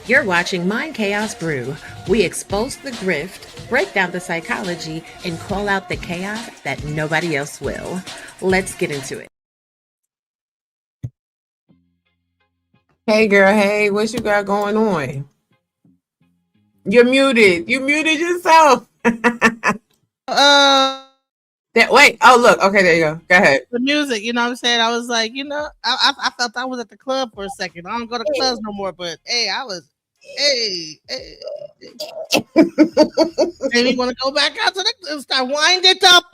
You're watching Mind Chaos Brew. We expose the grift, break down the psychology, and call out the chaos that nobody else will. Let's get into it. Hey girl, hey, what you got going on? You're muted. You muted yourself. Wait. Oh, look. Okay, there you go. Go ahead. The music, you know what I'm saying? I was like, I felt I was at the club for a second. I don't go to clubs no more, but hey, I was, hey. Maybe want to go back out to the club, start wind it up.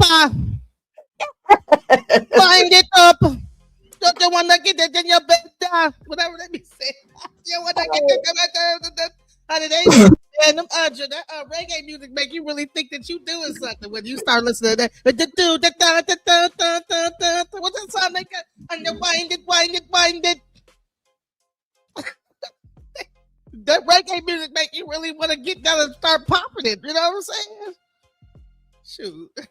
Wind it up. Don't you want to get it in your bed? Whatever they be saying. You want to get it and them that reggae music make you really think that you doing something when you start listening to that. What's that sound like? And you wind it. That reggae music make you really want to get down and start popping it. You know what I'm saying? Shoot. It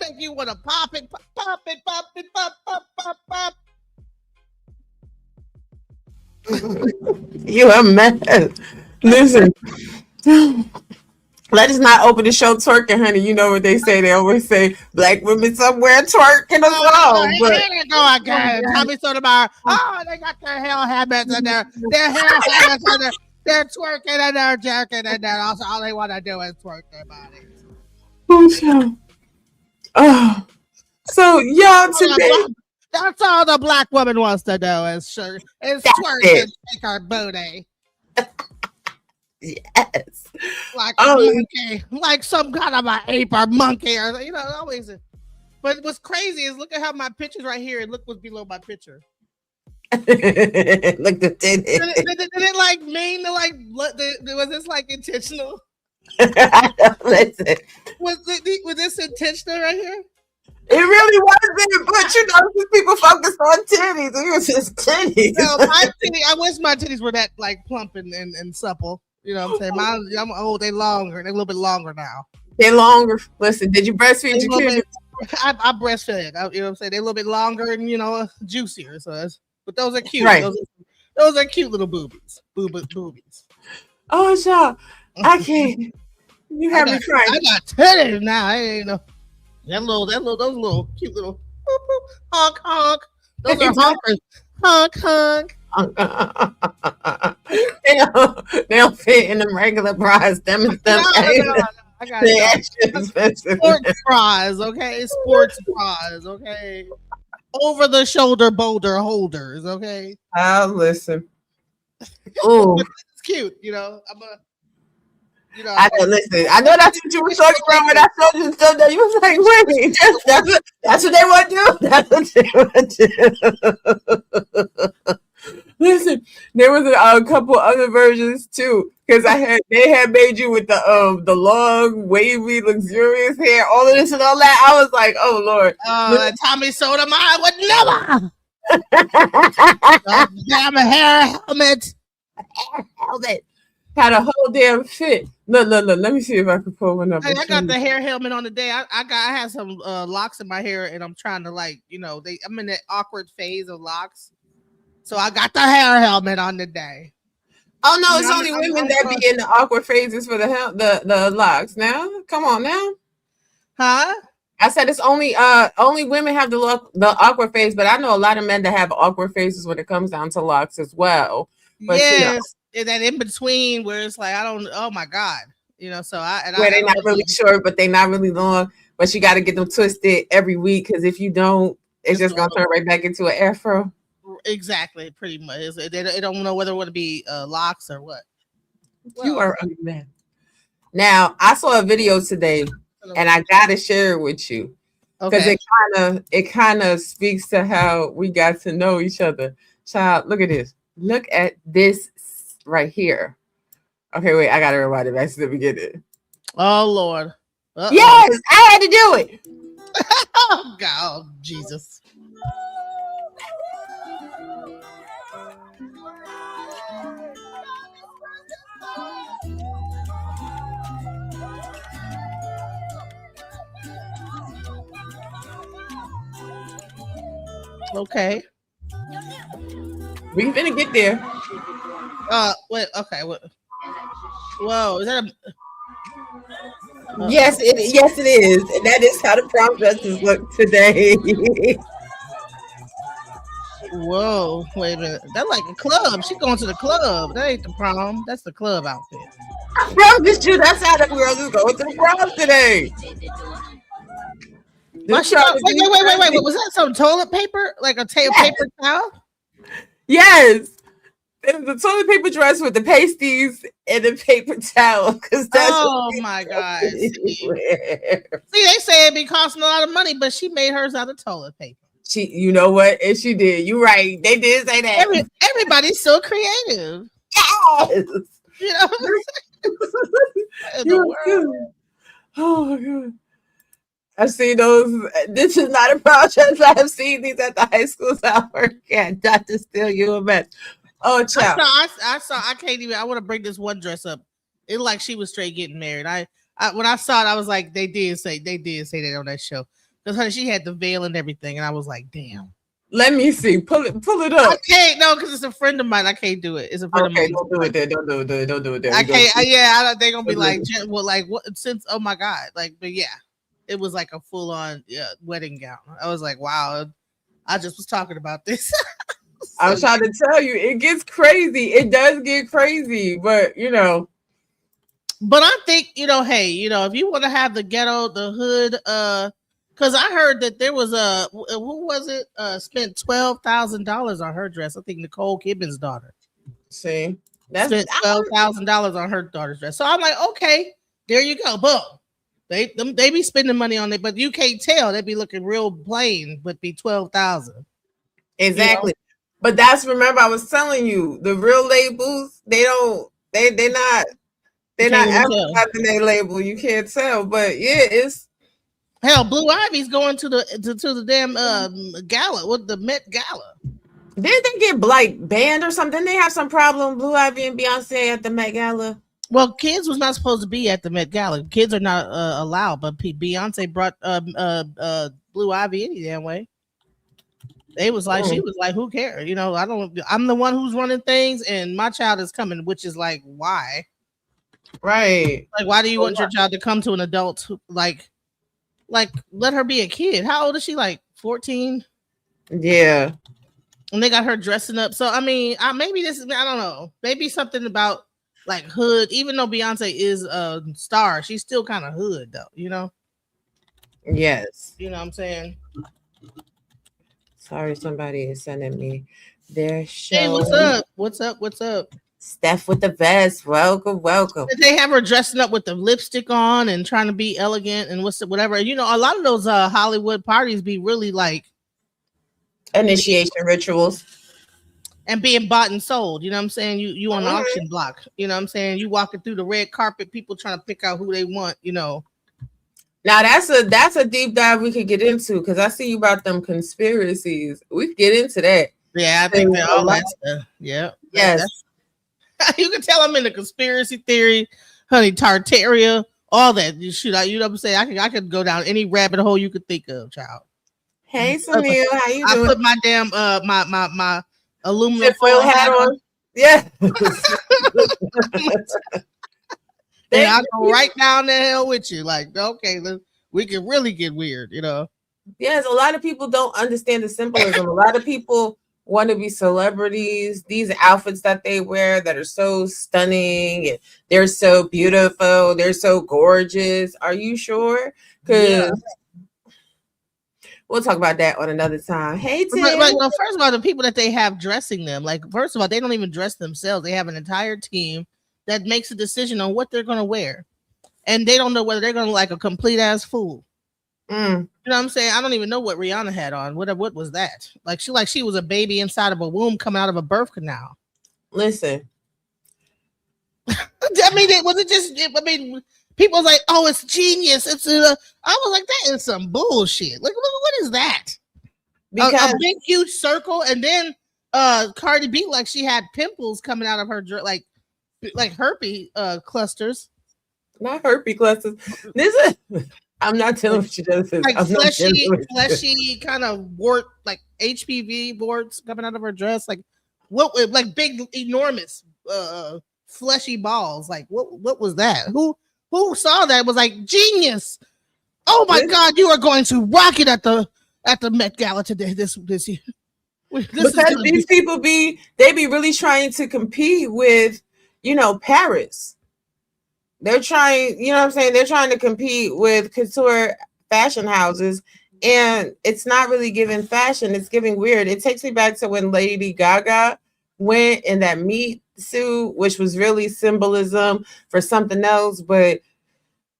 make you want to pop it. You a mess. Listen, let us not open the show twerking, honey. You know what they say. They always say black women somewhere twerking as well. Go again. Tell me so tomorrow. Oh, they got their hair habits in there. Their hair habits in there. They're twerking and they're jerking and they're also all they want to do is twerk their bodies. Oh, so y'all today. That's all the black woman wants to do is twerk and shake her booty. Yes. Like a monkey, like some kind of an ape or monkey, or always. But what's crazy is look at how my picture's right here, and look what's below my picture. Look the did it like mean to like? Was this like intentional? Listen, was this intentional right here? It really wasn't, but these people focus on titties. It was just titties. No, I wish my titties were that like plump and supple. You know what I'm saying? I'm old. They're longer. They're a little bit longer now. They're longer. Listen, did you breastfeed your kids? I breastfed. You know what I'm saying? They're a little bit longer and juicier. But those are cute. Right. Those are cute little boobies. Boobies. Oh, y'all, I can't. You have me crying. I got titties now. I ain't know. Those little cute little boop, boop, honk honk. Those are honkers. Honk honk. They don't fit in them regular bras. Them and stuff. No. I got sports bras, okay? Sports bras, okay? Over the shoulder boulder holders, okay? Oh, listen. Oh, it's cute, listen. I know that's what you were talking about when I showed you stuff that you was like, wait, that's what they want to do. That's what they want to do. Listen, there was a couple other versions too, because they had made you with the long, wavy, luxurious hair, all of this and all that. I was like, oh Lord, Tommy Sotomayor would never. Damn hair helmet. Had a whole damn fit. Look. Let me see if I can pull one up. Hey, I got the hair helmet on today. I had some locks in my hair, and I'm trying to I'm in that awkward phase of locks. So I got the hair helmet on today. Oh no, it's only women that be in the awkward phases for the locks. Now, come on now. Huh? I said it's only women have the awkward phase, but I know a lot of men that have awkward phases when it comes down to locks as well. But yes, and that in between where it's like oh my God, where they're not really short, but they're not really long. But you got to get them twisted every week because if you don't, it's just gonna turn right back into an afro. Exactly, pretty much. They don't know whether it would be locks or what. Well, you are a man. Now, I saw a video today, and I gotta share it with you because it kind of speaks to how we got to know each other. Child, look at this. Look at this right here. Okay, wait, I gotta rewind it back to the beginning. Oh Lord! Uh-oh. Yes, I had to do it. Oh God, Jesus. Okay. We finna get there. Wait. Okay. Whoa. Is that a? Yes, it is. And that is how the prom dresses look today. Whoa. Wait a minute. That's like a club. She going to the club. That ain't the prom. That's the club outfit. I promise you, that's how the girls is going to the prom today. Wait. Was that some toilet paper? Like a paper towel? Yes. It was a toilet paper dress with the pasties and the paper towel. Oh my God. See, they say it be costing a lot of money, but she made hers out of toilet paper. You know what? And she did. You're right. They did say that. Everybody's so creative. Yes. You know what I'm saying? Oh my God. I've seen those. This is not a prom dress. I have seen these at the high schools I work at. Not to steal you a mess. Oh, child. I saw. I can't even. I want to bring this one dress up. It like she was straight getting married. I when I saw it, I was like, they did say that on that show because she had the veil and everything, and I was like, damn. Let me see. Pull it up. I can't. No, because it's a friend of mine. I can't do it. It's a friend of mine. Don't do it there. Don't do it there. I can't. Yeah, they're gonna be like, well, like what? Since oh my God, like, but yeah, it was like a full on wedding gown. I was like, wow. I just was talking about this. I was trying to tell you, it gets crazy. It does get crazy, but But I think, hey, if you want to have the ghetto, the hood, because I heard that there was who was it? Spent $12,000 on her dress. I think Nicole Kidman's daughter. See, spent $12,000 on her daughter's dress. So I'm like, okay, there you go. Boom. They be spending money on it, but you can't tell. They be looking real plain, but be $12,000. Exactly. But remember I was telling you, the real labels, they're not advertising their label. You can't tell. But yeah, it's hell, Blue Ivy's going to the damn gala with the Met Gala. Didn't they get banned or something? Didn't they have some problem, Blue Ivy and Beyonce at the Met Gala? Well, kids was not supposed to be at the Met Gala. Kids are not allowed, but Beyonce brought Blue Ivy any damn way. They was like, she was like, who cares? I'm the one who's running things and my child is coming, which is like, why? Right. Like, why do you want your child to come to an adult who, like let her be a kid? How old is she? Like 14? Yeah. And they got her dressing up. So, I mean, maybe this is, I don't know. Maybe something about like hood, even though Beyonce is a star, she's still kind of hood though, Yes. You know what I'm saying? Sorry, somebody is sending me their show. Hey, what's up? What's up? Steph with the vest. Welcome. They have her dressing up with the lipstick on and trying to be elegant and whatever. A lot of those Hollywood parties be really like initiation rituals and being bought and sold. You know what I'm saying? You on the auction block. You know what I'm saying? You walking through the red carpet, people trying to pick out who they want. Now that's a deep dive we could get into because I see you about them conspiracies. We could get into that. Yeah, I think all that stuff. Yeah. Yes. You can tell I'm in the conspiracy theory, honey. Tartaria, all that. You know what I'm saying? I could go down any rabbit hole you could think of, child. Hey, Sunil, how you doing? I put my damn my aluminum foil hat on. Yeah. And I go right down the hell with you. Like, okay, we can really get weird, Yes, a lot of people don't understand the symbolism. A lot of people want to be celebrities. These outfits that they wear that are so stunning and they're so beautiful, they're so gorgeous. Are you sure? Because we'll talk about that on another time. Hey, Tim. Well, first of all, the people that they have dressing them, like, first of all, they don't even dress themselves. They have an entire team that makes a decision on what they're going to wear. And they don't know whether they're going to look like a complete ass fool. You know what I'm saying? I don't even know what Rihanna had on. What was that? Like she was a baby inside of a womb coming out of a birth canal. Listen. I mean, people was like, oh, it's genius. I was like, that is some bullshit. Like, what is that? Because a big, huge circle. And then Cardi B, like she had pimples coming out of her, like herpes clusters. Not herpes clusters. This is I'm not dealing with you, Genesis. Like I'm not dealing with you. fleshy kind of wart, like HPV warts coming out of her dress. Like what? Like big, enormous, fleshy balls. Like what was that? Who saw that? Was like genius. Oh my God! You are going to rock it at the Met Gala today. This year. Because these people be really trying to compete with, Paris. They're trying, you know what I'm saying? They're trying to compete with couture fashion houses, and it's not really giving fashion. It's giving weird. It takes me back to when Lady Gaga went in that meat suit, which was really symbolism for something else. But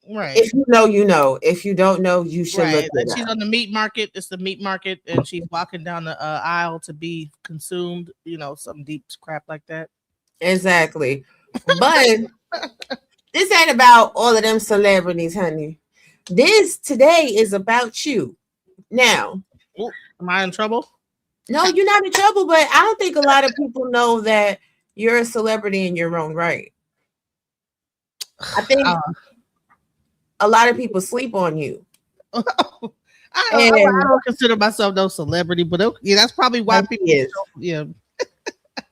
if you know, you know. If you don't know, you should look it up. She's on the meat market. It's the meat market, and she's walking down the aisle to be consumed. Some deep crap like that. Exactly. But this ain't about all of them celebrities, honey. This today is about you. Now, am I in trouble? No, you're not in trouble, but I don't think a lot of people know that you're a celebrity in your own right. I think a lot of people sleep on you. I don't consider myself no celebrity, but that's probably why people is.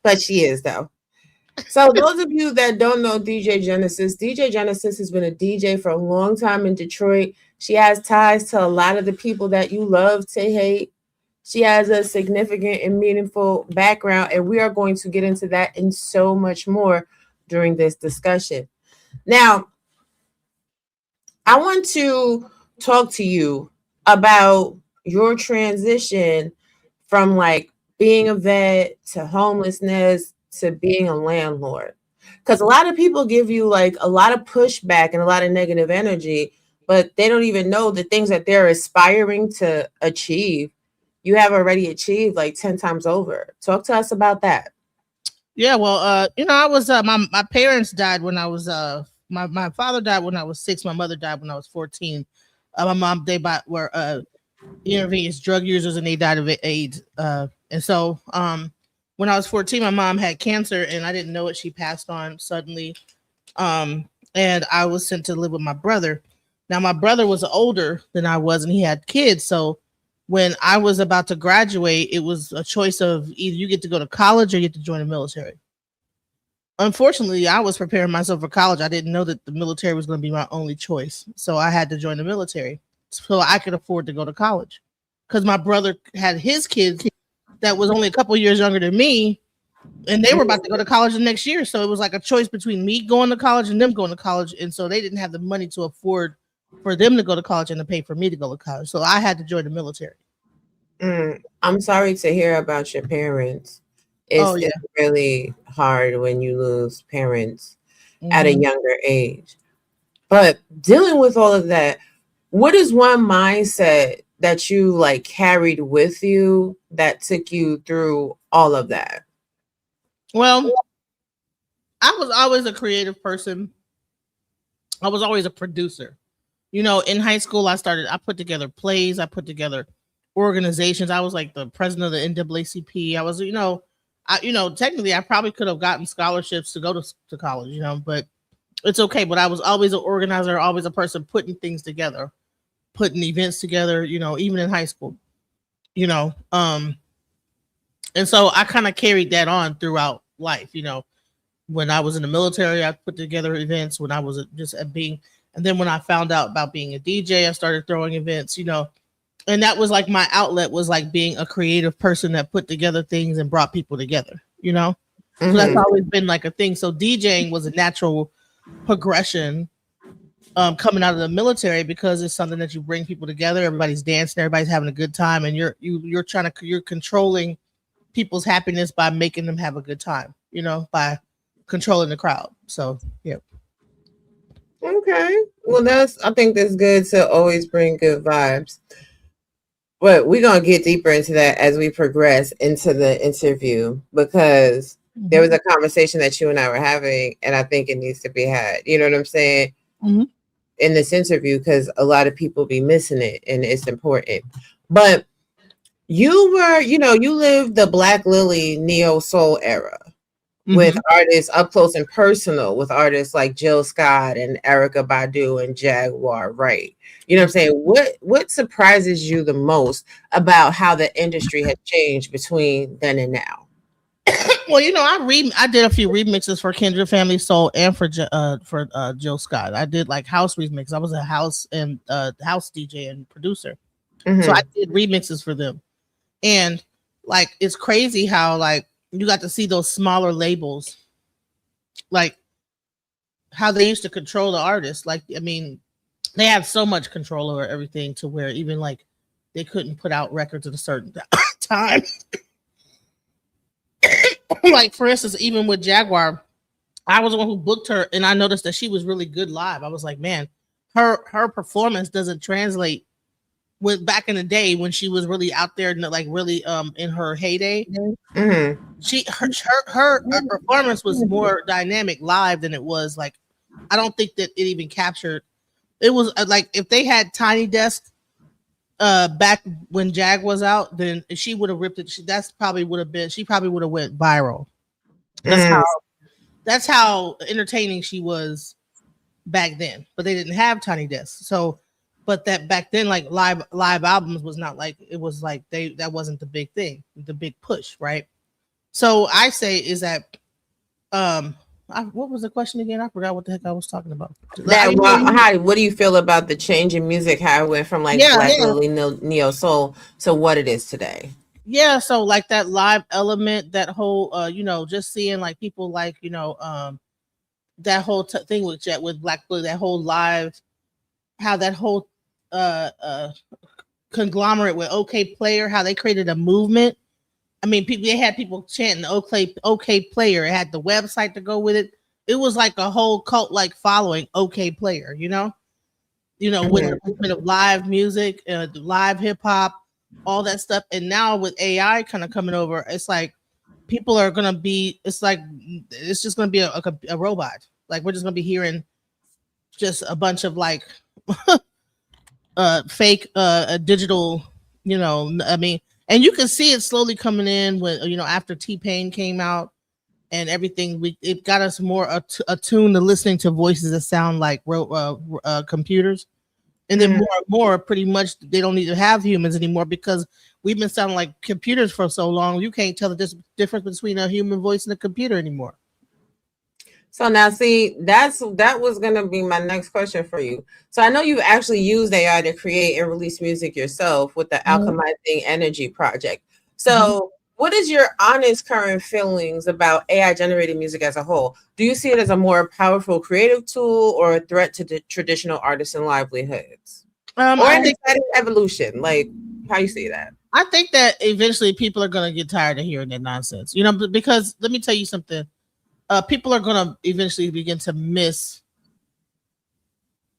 But she is, though. So those of you that don't know DJ Genesis has been a DJ for a long time in Detroit. She has ties to a lot of the people that you love to hate. She has a significant and meaningful background, and we are going to get into that and so much more during this discussion. Now, I want to talk to you about your transition from like being a vet to homelessness to being a landlord, because a lot of people give you like a lot of pushback and a lot of negative energy, but they don't even know the things that they're aspiring to achieve. You have already achieved like 10 times over. Talk to us about that. Yeah, well, I was my parents died when I was my father died when I was 6. My mother died when I was 14. My mom were intravenous drug users, and they died of AIDS. And so when I was 14, my mom had cancer, and I didn't know it. She passed on suddenly. And I was sent to live with my brother. Now, my brother was older than I was, and he had kids. So when I was about to graduate, it was a choice of either you get to go to college or you get to join the military. Unfortunately, I was preparing myself for college. I didn't know that the military was going to be my only choice. So I had to join the military so I could afford to go to college, because my brother had his kids that was only a couple years younger than me, and they were about to go to college the next year. So it was like a choice between me going to college and them going to college. And so they didn't have the money to afford for them to go to college and to pay for me to go to college. So I had to join the military. I'm sorry to hear about your parents. It's really hard when you lose parents at a younger age. But dealing with all of that, what is one mindset that you like carried with you that took you through all of that? Well, I was always a creative person. I was always a producer. In high school, I put together plays. I put together organizations. I was like the president of the NAACP. I was, technically I probably could have gotten scholarships to go to college, but it's okay. But I was always an organizer, always a person putting things together, putting events together, even in high school, and so I kind of carried that on throughout life. When I was in the military, I put together events. When I was and then when I found out about being a DJ, I started throwing events, and that was like my outlet, was like being a creative person that put together things and brought people together, So that's always been like a thing. So DJing was a natural progression coming out of the military, because it's something that you bring people together. Everybody's dancing, everybody's having a good time, and you're controlling people's happiness by making them have a good time, by controlling the crowd. So, yeah. Okay. Well, I think that's good to always bring good vibes. But we're going to get deeper into that as we progress into the interview, because there was a conversation that you and I were having, and I think it needs to be had. You know what I'm saying? In this interview, because a lot of people be missing it, and it's important. But you were, you lived the Black Lily neo soul era, with artists up close and personal, with artists like Jill Scott and Erykah Badu and Jaguar Wright. You know what I'm saying? What surprises you the most about how the industry has changed between then and now? Well, I did a few remixes for Kendra Family Soul and for Jill Scott. I did like house remix. I was a house DJ and producer, so I did remixes for them. And like, it's crazy how like you got to see those smaller labels, like how they used to control the artists. Like, I mean, they have so much control over everything to where even like they couldn't put out records at a certain time. Like, for instance, even with Jaguar, I was the one who booked her, and I noticed that she was really good live. I was like, man, her performance doesn't translate with back in the day when she was really out there, like really in her heyday. Her performance was more dynamic live than it was like. I don't think that it even captured. It was like if they had Tiny Desk back when Jag was out, then she would have ripped it. She probably would have went viral. That's how entertaining she was back then. But they didn't have Tiny Desk, so. But that back then, like live albums was not like it was like that wasn't the big thing, the big push, right? So I say is that what was the question again? I forgot what the heck I was talking about. What do you feel about the change in music? How it went from like Black Lily neo soul to what it is today? Yeah, so like that live element, that whole just seeing like people like that whole thing with Black Lily, that whole live, how that whole conglomerate with OK Player, how they created a movement. I mean, they had people chanting OK Player. It had the website to go with it. It was like a whole cult like following OK Player, with the movement of live music, live hip hop, all that stuff. And now with AI kind of coming over, it's like people are gonna be. It's like it's just gonna be a robot. Like we're just gonna be hearing just a bunch of like fake digital, I mean, and you can see it slowly coming in when after T-Pain came out and everything. It got us more attuned to listening to voices that sound like computers, and then more pretty much they don't need to have humans anymore because we've been sounding like computers for so long. You can't tell the difference between a human voice and a computer anymore. So now, see, that was going to be my next question for you. So I know you actually used AI to create and release music yourself with the Alchemizing Energy project. So what is your honest current feelings about AI generated music as a whole? Do you see it as a more powerful creative tool or a threat to the traditional artists and livelihoods? Or an exciting evolution? Like, how you see that? I think that eventually people are going to get tired of hearing that nonsense, because let me tell you something. People are going to eventually begin to miss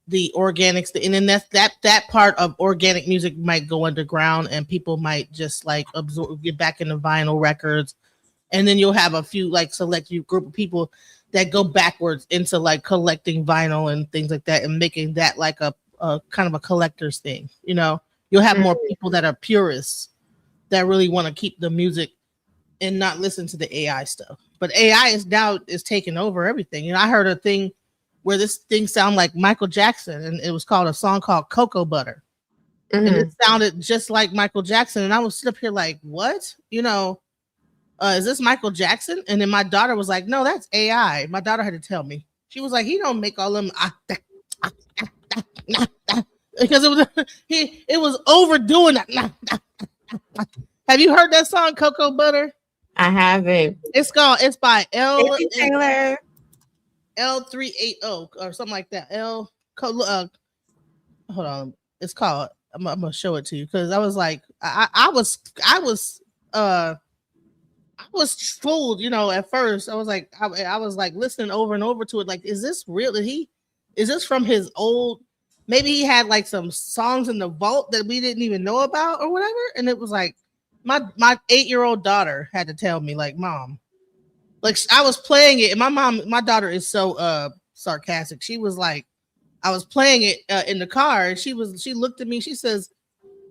the organics, and then that part of organic music might go underground, and people might just like get back into vinyl records, and then you'll have a few like select group of people that go backwards into like collecting vinyl and things like that, and making that like a kind of a collector's thing. You'll have more people that are purists that really want to keep the music and not listen to the AI stuff. But AI is taking over everything. I heard a thing where this thing sounded like Michael Jackson, and it was called a song called Cocoa Butter. And it sounded just like Michael Jackson. And I was sitting up here like, what? Is this Michael Jackson? And then my daughter was like, no, that's AI. My daughter had to tell me. She was like, he don't make all them because it was overdoing that. Have you heard that song Cocoa Butter? I haven't. It's by Taylor L380 or something like that. Hold on. It's called. I'm gonna show it to you because I was like, I was fooled. At first I was like, I was like listening over and over to it. Like, is this real? Is this from his old? Maybe he had like some songs in the vault that we didn't even know about or whatever. And it was like. My 8-year-old daughter had to tell me, like, Mom, like I was playing it, and my daughter is so sarcastic. She was like, I was playing it in the car, and she looked at me, she says,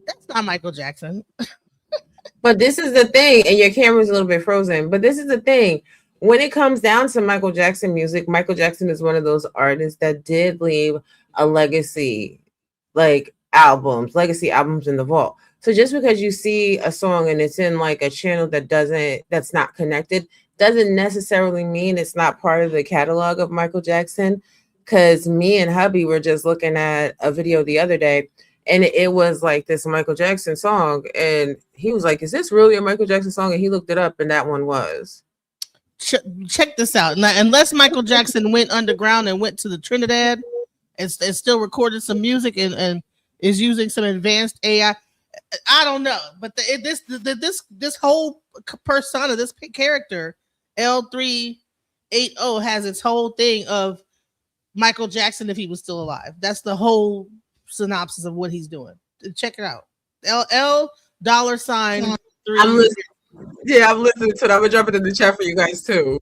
that's not Michael Jackson. But this is the thing, and your camera's a little bit frozen, but this is the thing. when it comes down to Michael Jackson music, Michael Jackson is one of those artists that did leave a legacy, like legacy albums in the vault. So just because you see a song and it's in like a channel that's not connected, doesn't necessarily mean it's not part of the catalog of Michael Jackson. Because me and hubby were just looking at a video the other day, and it was like this Michael Jackson song, and he was like, "Is this really a Michael Jackson song?" And he looked it up, and that one was. Check this out. Now, unless Michael Jackson went underground and went to the Trinidad and still recorded some music and is using some advanced AI, I don't know. But this whole persona, this character, L380 has its whole thing of Michael Jackson if he was still alive. That's the whole synopsis of what he's doing. Check it out. L $3. I'm listening to it. I'm gonna drop it in the chat for you guys too.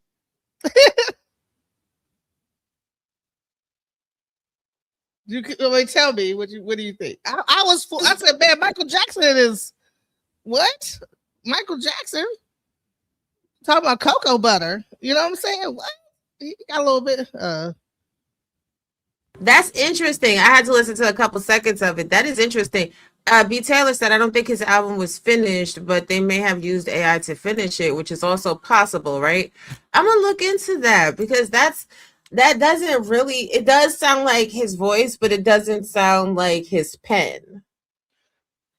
You tell me what do you think? I said, man, Michael Jackson is what? Michael Jackson talking about cocoa butter. You know what I'm saying? What? He got a little bit. That's interesting. I had to listen to a couple seconds of it. That is interesting. B. Taylor said, I don't think his album was finished, but they may have used AI to finish it, which is also possible, right? I'm going to look into that because that doesn't really, it does sound like his voice, but it doesn't sound like his pen.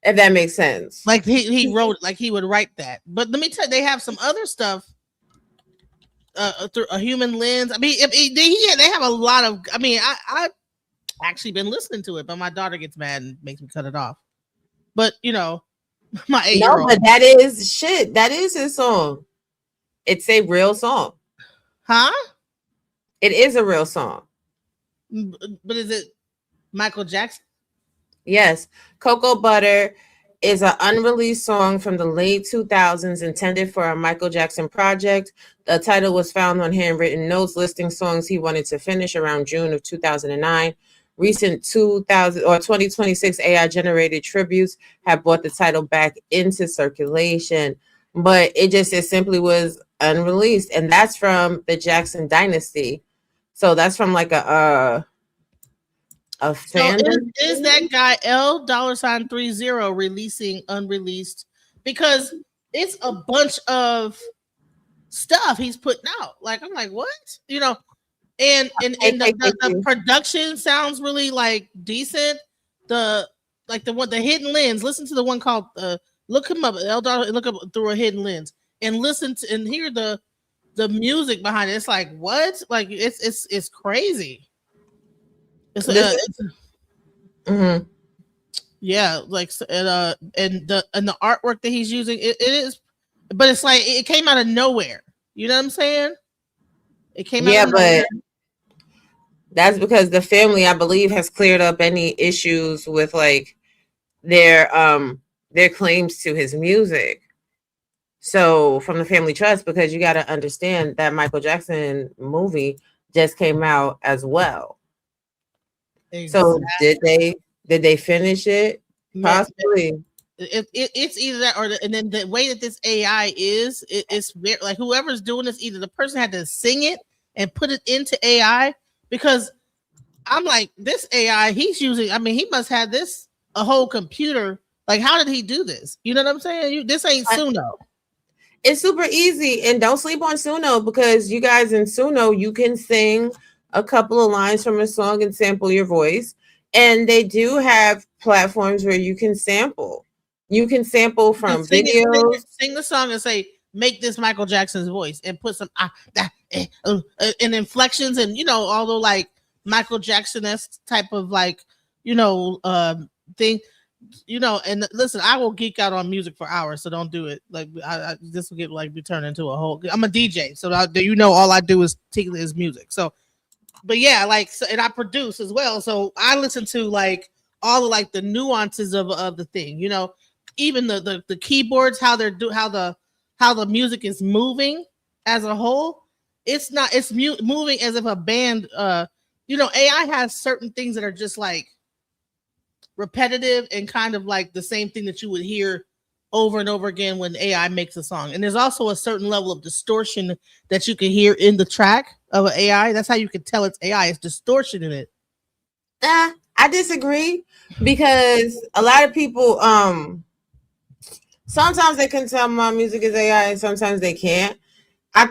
If that makes sense. Like he wrote, like he would write that. But let me tell you, they have some other stuff through a human lens. I mean, they have a lot of. I mean, I've actually been listening to it, but my daughter gets mad and makes me cut it off. But you know, my 8-year-old. No, but that is shit. That is his song. It's a real song. Huh? It is a real song. But is it Michael Jackson? Yes. Cocoa Butter is an unreleased song from the late 2000s intended for a Michael Jackson project. The title was found on handwritten notes listing songs he wanted to finish around June of 2009. Recent 2026 AI generated tributes have brought the title back into circulation, but it simply was unreleased, and that's from the Jackson Dynasty. So that's from like a fan. So is that guy L $30 releasing unreleased? Because it's a bunch of stuff he's putting out. Like I'm like, what? You know, and the production sounds really like decent. The hidden lens. Listen to the one called look him up. Look up through a hidden lens and listen to and hear the music behind it. It's like what? Like it's crazy. It's yeah, like and the artwork that he's using it is, but it's like it came out of nowhere. You know what I'm saying? It came out of nowhere. But that's because the family, I believe, has cleared up any issues with like their claims to his music. So from the family trust, because you got to understand that Michael Jackson movie just came out as well. Exactly. So did they finish it? Possibly. It's either that or and then the way that this AI is, it's very, like whoever's doing this, either the person had to sing it and put it into AI, because I'm like, this AI he's using, I mean, he must have this a whole computer. Like, how did he do this? You know what I'm saying? This ain't Suno. It's super easy, and don't sleep on Suno, because you guys in Suno, you can sing a couple of lines from a song and sample your voice. And they do have platforms where you can sample. You can sample from videos. Sing the song and say, make this Michael Jackson's voice, and put some and inflections, and although like Michael Jackson-esque type of like thing. And listen, I will geek out on music for hours, so don't do it. Like, this will be turned into a whole. I'm a DJ, so all I do is tickle his music. So, but yeah, and I produce as well, so I listen to like all of like the nuances of the thing. Even the keyboards, how the music is moving as a whole. It's moving as if a band. AI has certain things that are just like repetitive and kind of like the same thing that you would hear over and over again when AI makes a song. And there's also a certain level of distortion that you can hear in the track of an AI. That's how you can tell it's AI. It's distortion in it. I disagree, because a lot of people sometimes they can tell my music is AI and sometimes they can't. I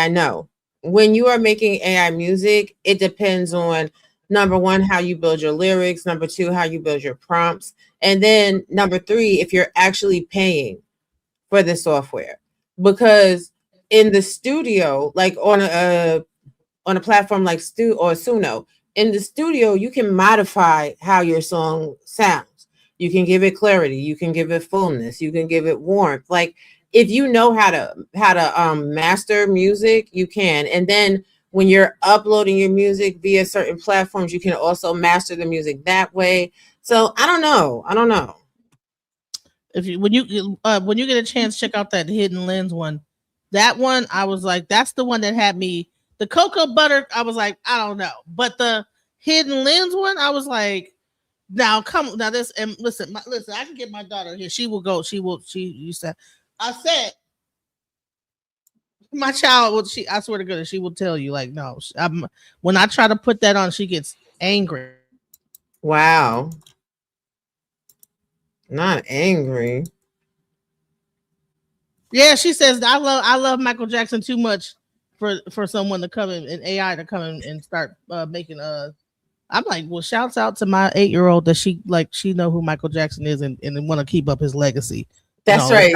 know when you are making AI music, it depends on, number one, how you build your lyrics, number two, how you build your prompts, and then number three, if you're actually paying for the software. Because in the studio, like on a platform like Stu or Suno, in the studio, you can modify how your song sounds. You can give it clarity, you can give it fullness, you can give it warmth. Like, if you know how to master music, you can. And then when you're uploading your music via certain platforms, you can also master the music that way. So I don't know. If you when you get a chance, check out that Hidden Lens one. That one, I was like, that's the one that had me. The cocoa butter, I was like, I don't know. But the Hidden Lens one, I was like, now this, and listen, I can get my daughter here. She will go. You said, I said, my child will. I swear to goodness, she will tell you, like, no. When I try to put that on, she gets angry. Wow. Not angry. Yeah, she says, I love Michael Jackson too much for someone to come in and AI to come in and start making I'm like, well, shouts out to my 8-year-old that she know who Michael Jackson is and want to keep up his legacy. That's right.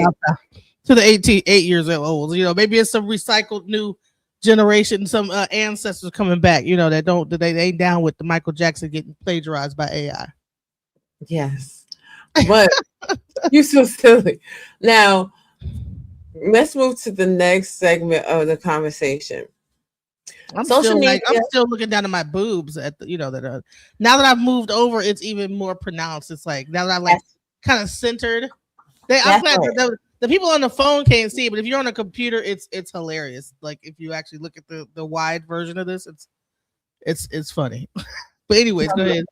To the 8 years old, maybe it's some recycled new generation, some ancestors coming back, that they ain't down with the Michael Jackson getting plagiarized by AI. Yes, but you're so silly. Now, let's move to the next segment of the conversation. I'm still looking down at my boobs at the, that now that I've moved over, it's even more pronounced. It's like now that I'm kind of centered. I'm glad the people on the phone can't see it, but if you're on a computer, it's hilarious. Like if you actually look at the wide version of this, it's funny. But anyways, go ahead.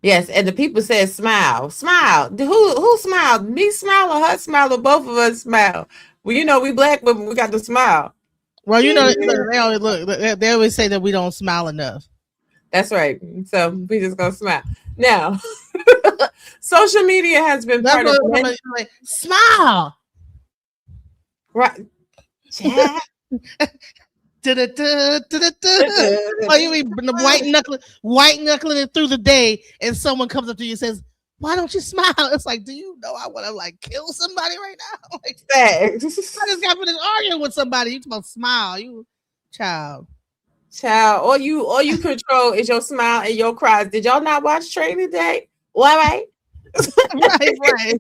Yes, and the people said smile. Who smiled? Me smile or her smile, or both of us smile? Well, we black women, we got to smile. Well, they always say that we don't smile enough. That's right. So we just gonna smile. Now, social media has been part of like, smile. Right. Oh, you mean white knuckling it through the day, and someone comes up to you and says, "Why don't you smile?" It's like, do you know I want to kill somebody right now? I just got finished arguing with somebody. You supposed to smile, you child. All you control is your smile and your cries. Did y'all not watch Training Day? What, right? right.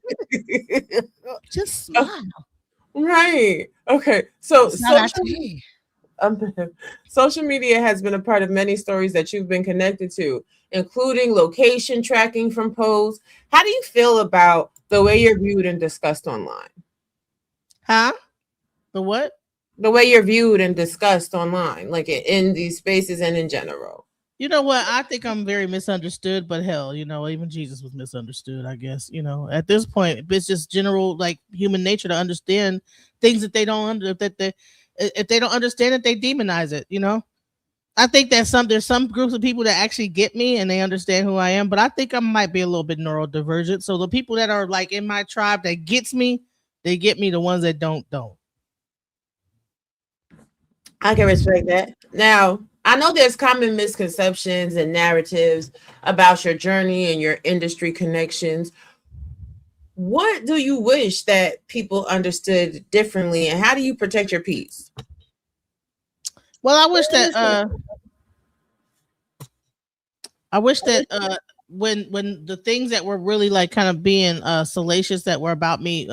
Just smile. Right. Okay. So social media has been a part of many stories that you've been connected to, including location tracking from posts. How do you feel about the way you're viewed and discussed online? Huh? The what? The way you're viewed and discussed online, like in these spaces and in general. You know what? I think I'm very misunderstood, but hell, even Jesus was misunderstood, I guess. At this point, it's just general, human nature to understand things that they don't if they don't understand it, they demonize it, I think that there's some groups of people that actually get me and they understand who I am, but I think I might be a little bit neurodivergent. So the people that are in my tribe that gets me, they get me. The ones that don't. I can respect that. Now, I know there's common misconceptions and narratives about your journey and your industry connections. What do you wish that people understood differently, and how do you protect your peace? Well, I wish that when the things that were really kind of being salacious that were about me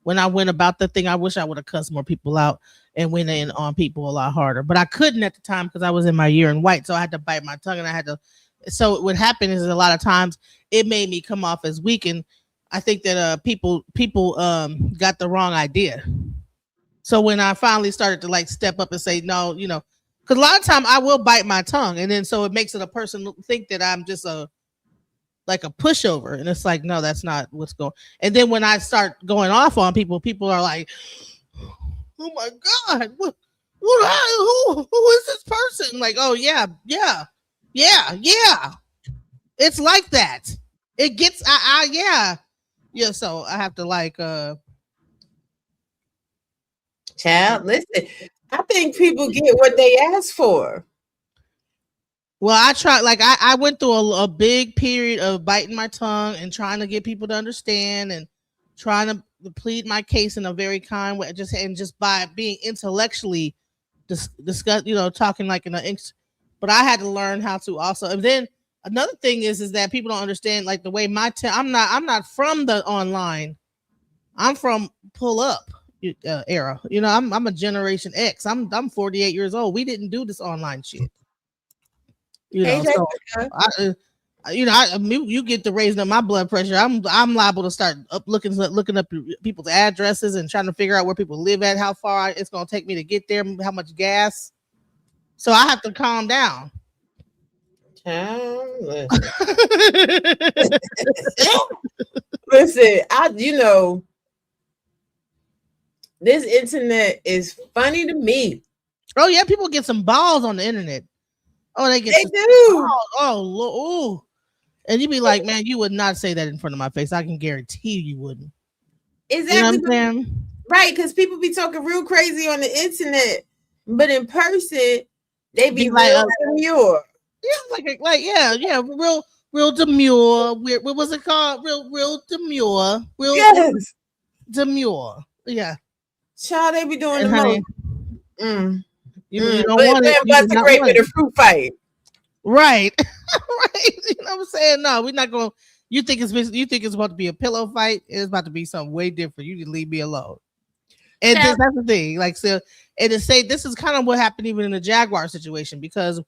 when I went about the thing, I wish I would have cussed more people out and went in on people a lot harder. But I couldn't at the time because I was in my year in white, so I had to bite my tongue and so what happened is a lot of times it made me come off as weak, and I think that people got the wrong idea. So when I finally started to step up and say no, because a lot of time I will bite my tongue, and then so it makes it a person think that I'm just like a pushover, and it's like, no, that's not what's going. And then when I start going off on people, people are like, oh my god, who is this person? Like, oh yeah. It's like that. It gets yeah. So I have to like child, listen. I think people get what they ask for. Well, I tried, like, I went through a big period of biting my tongue and trying to get people to understand and trying to plead my case in a very kind way, just by being intellectually discuss, talking like but I had to learn how to also. And then another thing is that people don't understand, like, the way I'm not from the online. I'm from pull up era. I'm a Generation X. I'm 48 years old. We didn't do this online shit. You get to raising up my blood pressure. I'm liable to start looking up people's addresses and trying to figure out where people live at, how far it's going to take me to get there, how much gas. So I have to calm down. Listen, this internet is funny to me. Oh yeah, people get some balls on the internet. Oh, they do. Oh, Lord. And you'd be like, man, you would not say that in front of my face. I can guarantee you wouldn't. Exactly. Right, because people be talking real crazy on the internet, but in person, they be like demure. Yeah, real demure. What was it called? Real demure. Yes. Demure. Yeah. Child, they be doing the most. You don't want it. About to great with a fruit fight. Right. Right. You know what I'm saying? No, we're not going. You think it's about to be a pillow fight? It's about to be something way different. You just leave me alone. And that's the thing. Like, so, and to say this is kind of what happened even in the Jaguar situation, because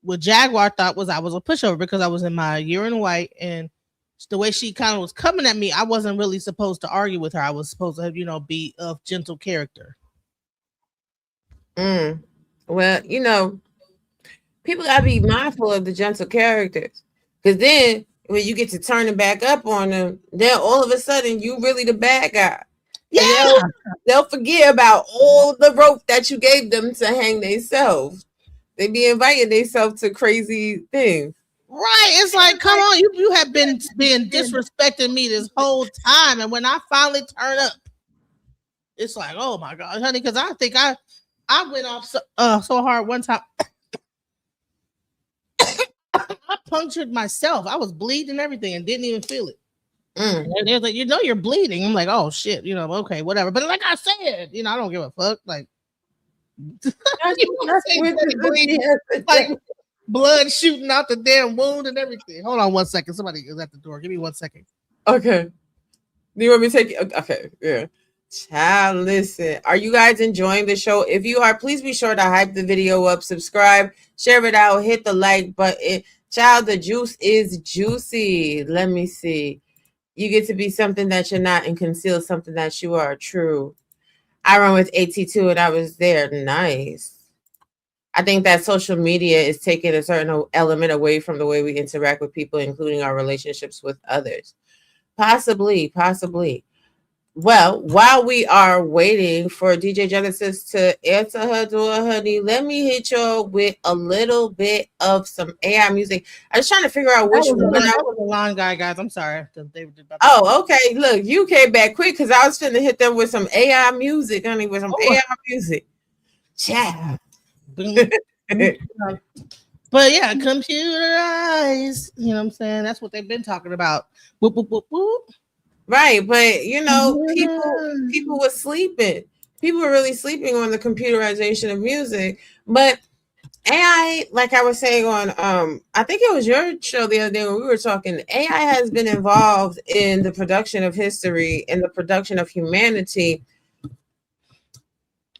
what Jaguar thought was I was a pushover because I was in my year in white, and the way she kind of was coming at me, I wasn't really supposed to argue with her. I was supposed to, be of gentle character. Well, people gotta be mindful of the gentle characters, because then when you get to turning back up on them, then all of a sudden you really the bad guy. Yeah, they'll forget about all the rope that you gave them to hang themselves. They be inviting themselves to crazy things. Right. It's like, come on, you have been disrespecting me this whole time, and when I finally turn up, it's like, oh my God, honey, because I think I went off so hard one time. I punctured myself. I was bleeding and everything and didn't even feel it. And they're like, you're bleeding. I'm like, oh shit, okay, whatever. But like I said, I don't give a fuck. Like, like blood shooting out the damn wound and everything. Hold on 1 second. Somebody is at the door. Give me 1 second. Okay. Do you want me to take it? Okay. Yeah. Child, listen. Are you guys enjoying the show? If you are, please be sure to hype the video up, subscribe, share it out, hit the like button. Child, the juice is juicy. Let me see. You get to be something that you're not and conceal something that you are. True. I run with AT2 and I was there. Nice. I think that social media is taking a certain element away from the way we interact with people, including our relationships with others. Possibly. Well, while we are waiting for DJ Genesis to answer her door, honey, let me hit y'all with a little bit of some AI music. I was trying to figure out which one. That was a long guy, guys. I'm sorry. Oh, okay. Look, you came back quick because I was finna hit them with some AI music, honey, with some AI music. Ciao. But yeah, computerized. You know what I'm saying? That's what they've been talking about. Whoop, whoop, whoop, whoop. Right, but people were sleeping. People were really sleeping on the computerization of music. But AI, like I was saying on I think it was your show the other day when we were talking, AI has been involved in the production of history and the production of humanity,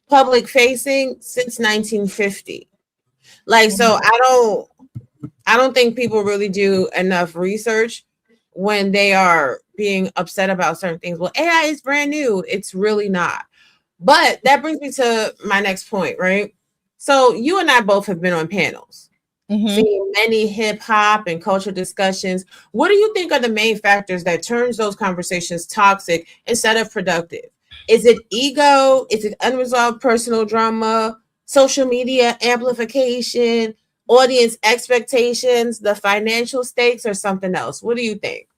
public facing, since 1950. Like, so I don't think people really do enough research when they are being upset about certain things. Well, AI is brand new. It's really not. But that brings me to my next point, right? So you and I both have been on panels. seeing many hip hop and culture discussions. What do you think are the main factors that turns those conversations toxic instead of productive? Is it ego? Is it unresolved personal drama? Social media amplification? Audience expectations? The financial stakes, or something else? What do you think?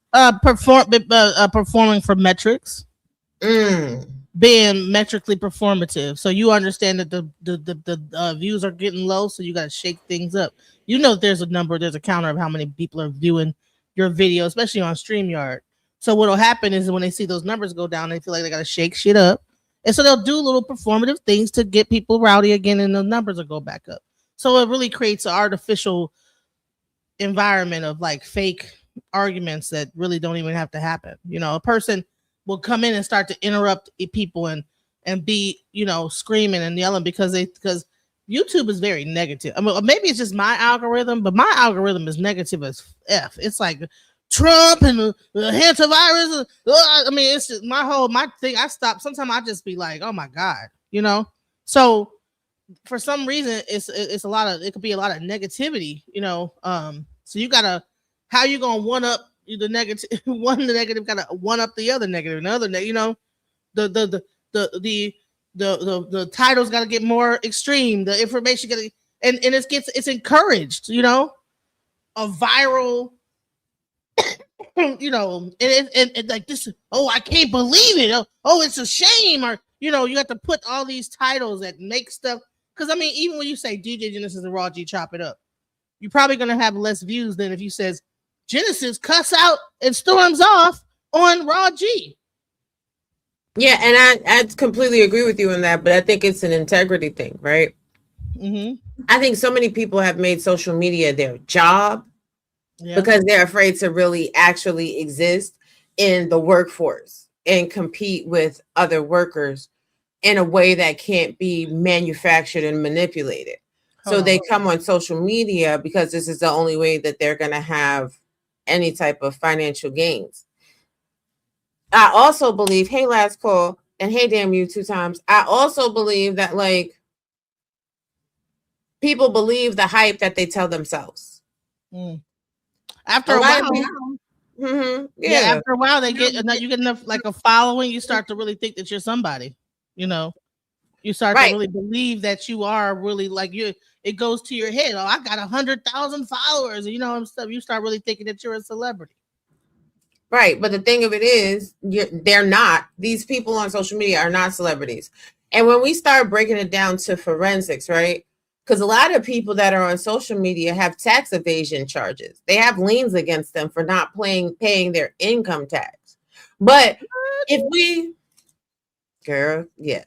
Performing for metrics. Being metrically performative, so you understand that the views are getting low, so you got to shake things up. You know, there's a counter of how many people are viewing your video, especially on StreamYard. So what'll happen is when they see those numbers go down, they feel like they got to shake shit up, and so they'll do little performative things to get people rowdy again, and the numbers will go back up. So it really creates an artificial environment of like fake arguments that really don't even have to happen. You know, a person will come in and start to interrupt people and be, you know, screaming and yelling because YouTube is very negative. I mean, maybe it's just my algorithm, but my algorithm is negative as F. It's like Trump and the hantavirus. I mean, it's just my thing. I stop. Sometimes I just be like, oh my God, you know? So for some reason, it's a lot of, it could be a lot of negativity, you know? So you gotta, how you gonna one up the negative, one negative gotta one up the other negative, another you know, the titles gotta get more extreme, the information gotta, and it's encouraged, you know, a viral, you know, and like this, oh, I can't believe it, oh, it's a shame, or you know, you have to put all these titles that make stuff, because I mean, even when you say DJ Genesis and Raw G chop it up, you're probably gonna have less views than if you says Genesis cuss out and storms off on Raw G. Yeah, and I completely agree with you on that, but I think it's an integrity thing, right? I think so many people have made social media their job because they're afraid to really actually exist in the workforce and compete with other workers in a way that can't be manufactured and manipulated. So they come on social media because this is the only way that they're going to have any type of financial gains. I also believe, hey, last call, and hey, damn you 2 times. I also believe that, like, people believe the hype that they tell themselves. After a while, after a while, you get enough, like a following, you start to really think that you're somebody, you know. You start to really believe that you are really like you. It goes to your head. Oh, I got 100,000 followers, you know, and stuff. You start really thinking that you're a celebrity. Right, but the thing of it is, they're not. These people on social media are not celebrities. And when we start breaking it down to forensics, right? Because a lot of people that are on social media have tax evasion charges. They have liens against them for not paying their income tax. But if we, girl, yes.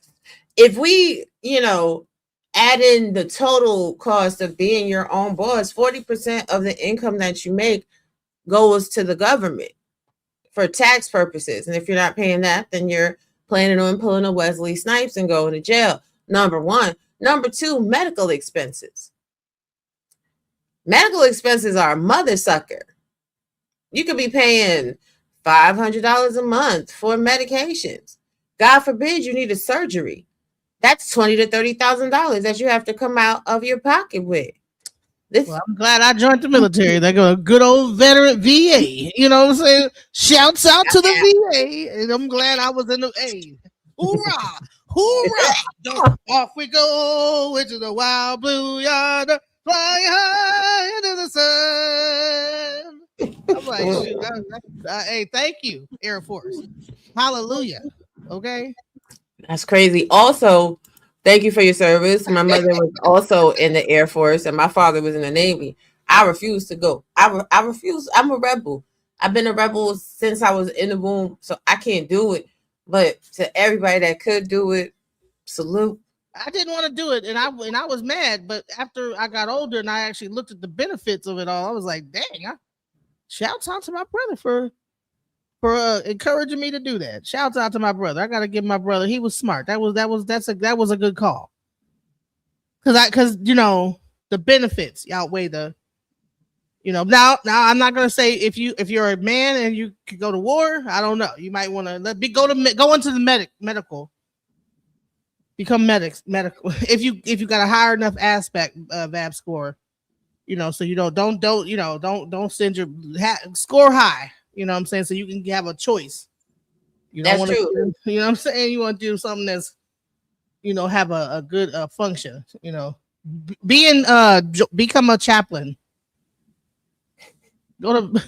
If we, you know, add in the total cost of being your own boss, 40% of the income that you make goes to the government for tax purposes. And if you're not paying that, then you're planning on pulling a Wesley Snipes and going to jail. Number one. Number two, medical expenses. Medical expenses are a mother sucker. You could be paying $500 a month for medications. God forbid you need a surgery. That's $20,000 to $30,000 that you have to come out of your pocket with. Well, I'm glad I joined the military. They go a good old veteran VA. You know what I'm saying? Shouts out to the VA. And I'm glad I was in the A. Hoorah! Hoorah! Off we go into the wild blue yonder, flying high into the sun. I'm like, shoot, hey, thank you, Air Force. Hallelujah. Okay. That's crazy. Also, thank you for your service. My mother was also in the Air Force and my father was in the Navy. I refuse to go. I refuse. I'm a rebel. I've been a rebel since I was in the womb, so I can't do it. But to everybody that could do it, salute. I didn't want to do it, and I was mad. But after I got older and I actually looked at the benefits of it all, I was like, dang! Shouts out to my brother for encouraging me to do that. Shouts out to my brother. I gotta give my brother. He was smart. That was a good call. Because you know the benefits outweigh the. You know, now I'm not gonna say if you're a man and you could go to war. I don't know. You might want to go into the medical. Become medical. If you got a higher enough aspect VAB score, So you don't send your score high. You know what I'm saying? So you can have a choice. You don't That's want true. to, you know what I'm saying? You want to do something that's, have a good function. Become a chaplain. Go to.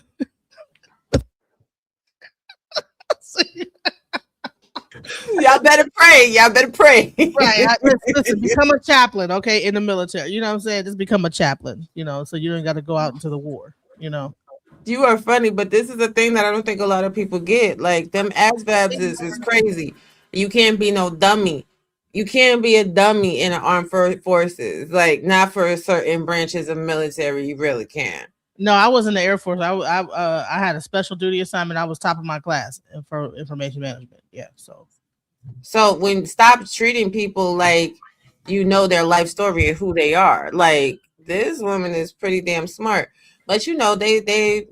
Y'all better pray. Y'all better pray. Right. Listen, become a chaplain, okay, in the military. You know what I'm saying? Just become a chaplain, so you don't got to go out into the war. You are funny, but this is a thing that I don't think a lot of people get. Like them ASVABs is crazy. You can't be no dummy. You can't be a dummy in the armed forces. Like not for certain branches of military. You really can't. No, I was in the Air Force. I had a special duty assignment. I was top of my class for information management. Yeah, So when stop treating people like their life story and who they are. Like this woman is pretty damn smart. But they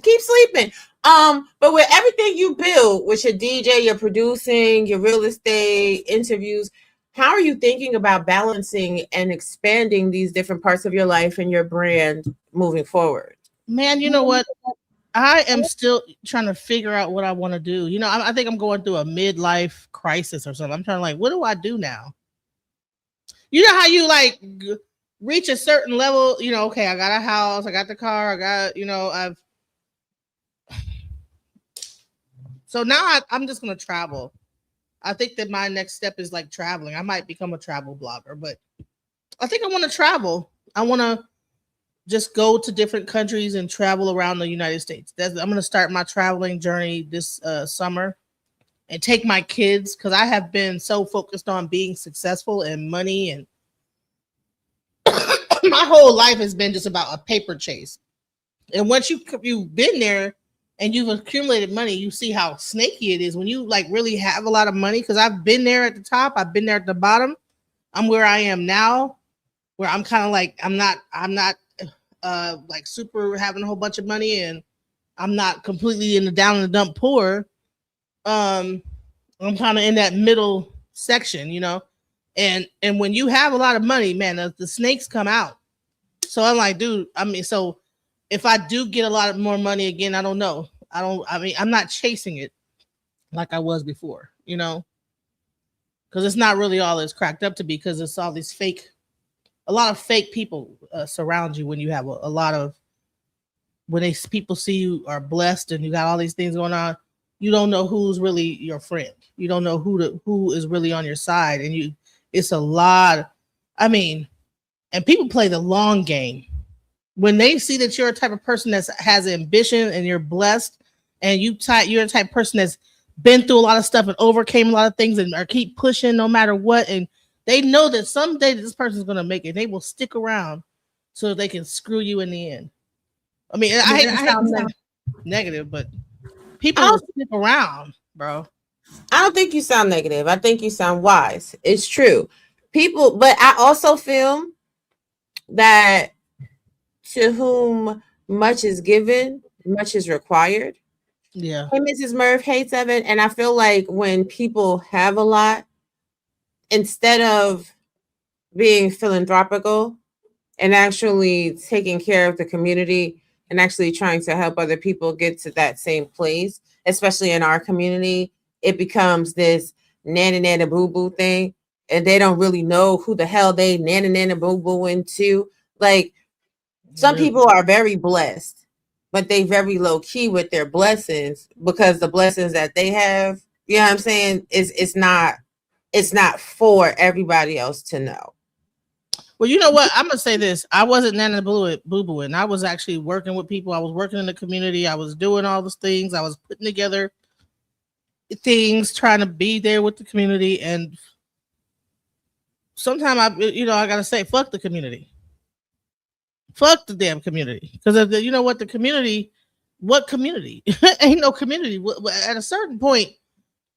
keep sleeping. But with everything you build, with your DJ, your producing, your real estate, interviews, how are you thinking about balancing and expanding these different parts of your life and your brand moving forward? Man, you know what? I am still trying to figure out what I want to do. I think I'm going through a midlife crisis or something. I'm trying to what do I do now? You know how you reach a certain level, okay, I got a house, I got the car, I got, so now I'm just going to travel. I think that my next step is traveling. I might become a travel blogger, but I think I want to travel. I want to just go to different countries and travel around the United States. I'm going to start my traveling journey this summer and take my kids, because I have been so focused on being successful and money, and my whole life has been just about a paper chase. And once you've been there and you've accumulated money, you see how snaky it is when you really have a lot of money. Because I've been there at the top, I've been there at the bottom. I'm where I am now, where I'm kind of I'm not super having a whole bunch of money, and I'm not completely in the down in the dump poor. I'm kind of in that middle section, and when you have a lot of money, man, the snakes come out. So I'm like, dude, so if I do get a lot of more money again, I don't know. I'm not chasing it like I was before, because it's not really all it's cracked up to be, because it's all these a lot of fake people surround you when you have a lot of, when people see you are blessed and you got all these things going on. You don't know who's really your friend. You don't know who is really on your side. And it's a lot. And people play the long game. When they see that you're a type of person that has ambition and you're blessed, and you're a type of person that's been through a lot of stuff and overcame a lot of things and keep pushing no matter what, and they know that someday this person's going to make it. They will stick around so they can screw you in the end. I hate to sound negative, but people will stick around, bro. I don't think you sound negative. I think you sound wise. It's true. But I also feel that to whom much is given, much is required. Yeah. Hey, Mrs. Murph, hey, Seven. And I feel like when people have a lot, instead of being philanthropical and actually taking care of the community and actually trying to help other people get to that same place, especially in our community, it becomes this nana nana boo boo thing. And they don't really know who the hell they nana nana boo boo into. Some people are very blessed, but they very low key with their blessings, because the blessings that they have, you know what I'm saying, it's not for everybody else to know. Well, you know what? I'm gonna say this. I wasn't nana boo boo, and I was actually working with people. I was working in the community. I was doing all those things. I was putting together things, trying to be there with the community. And sometimes I gotta say, fuck the community. Fuck the damn community. Because you know what? The community, what community? Ain't no community. At a certain point,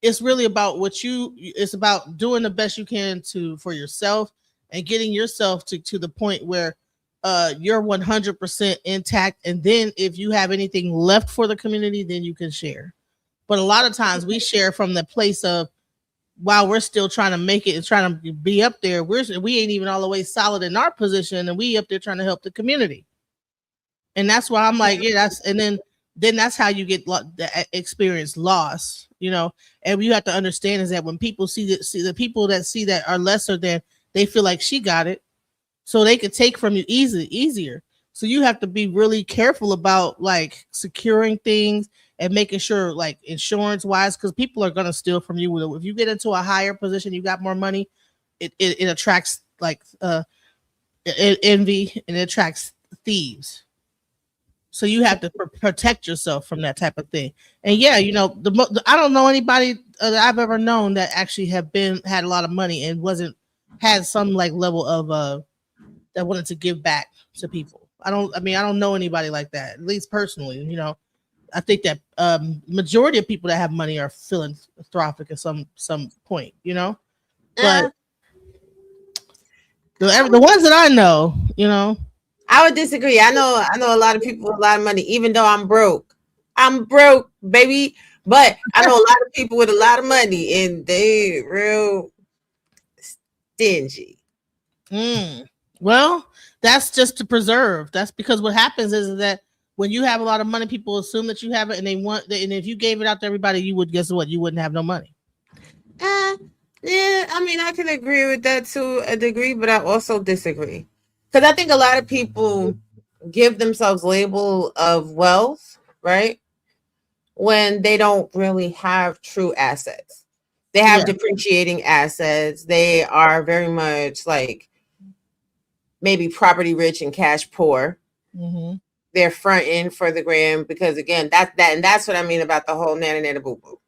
it's really about it's about doing the best you can for yourself, and getting yourself to the point where you're 100% intact. And then if you have anything left for the community, then you can share. But a lot of times we share from the place of, while we're still trying to make it and trying to be up there, we ain't even all the way solid in our position, and we up there trying to help the community. And that's why I'm like, yeah, then that's how you get experience loss, you know. And you have to understand is that when people see the people that see that are lesser than, they feel like she got it, so they could take from you easier. So you have to be really careful about like securing things and making sure, like insurance wise, because people are gonna steal from you. If you get into a higher position, you got more money, it attracts like envy, and it attracts thieves. So you have to protect yourself from that type of thing. And yeah, you know, I don't know anybody that I've ever known that actually had a lot of money and had some like level of that wanted to give back to people. I don't know anybody like that, at least personally. You know, I think that majority of people that have money are philanthropic at some point, you know. But the ones that I know, you know, I would disagree. I know a lot of people with a lot of money, even though I'm broke. I'm broke, baby. But I know a lot of people with a lot of money, and they real stingy. Well, that's just to preserve. That's because what happens is that when you have a lot of money, people assume that you have it, and and if you gave it out to everybody, you would, guess what? You wouldn't have no money. Yeah, I mean, I can agree with that to a degree, but I also disagree. Because I think a lot of people give themselves label of wealth, right? When they don't really have true assets. They have depreciating assets. They are very much like maybe property rich and cash poor. Mm-hmm. They're fronting for the gram because again, that's what I mean about the whole nana nana boo boo.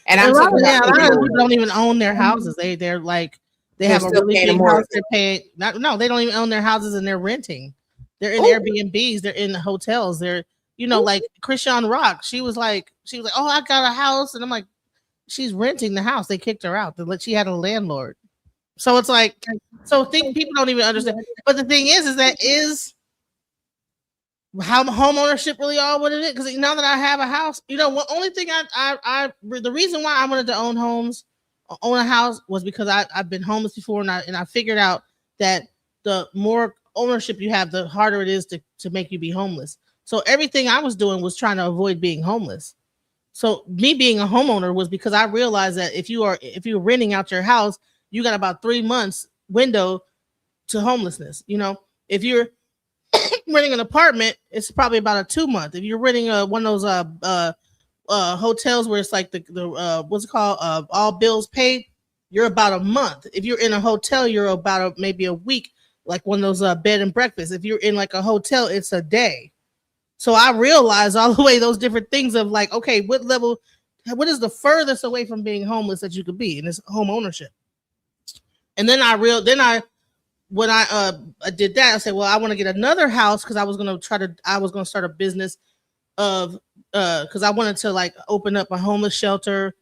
And I'm talking about a lot of people don't even own their houses. They're like they have a really big house. They're paying. No, they don't even own their houses and they're renting. They're in Airbnbs. They're in hotels. They're, you know, like Christian Rock. She was like, oh, I got a house, and I'm like, she's renting the house. They kicked her out. She had a landlord. So it's like, people don't even understand. But the thing is how home ownership really all what it is. Because now that I have a house, you know, only thing the reason why I wanted to own a house was because I've been homeless before, and I figured out that the more ownership you have, the harder it is to make you be homeless. So everything I was doing was trying to avoid being homeless. So me being a homeowner was because I realized that if you're renting out your house, you got about 3 months window to homelessness. You know, if you're renting an apartment, it's probably about a 2 month. If you're renting one of those hotels where it's like the what's it called, all bills paid, you're about a month. If you're in a hotel, you're about maybe a week, like one of those bed and breakfast. If you're in like a hotel, it's a day. So I realized all the way those different things of like, okay, what is the furthest away from being homeless that you could be, and it's home ownership. And then when I did that, I said, well, I want to get another house because I was going to start a business of because I wanted to like open up a homeless shelter.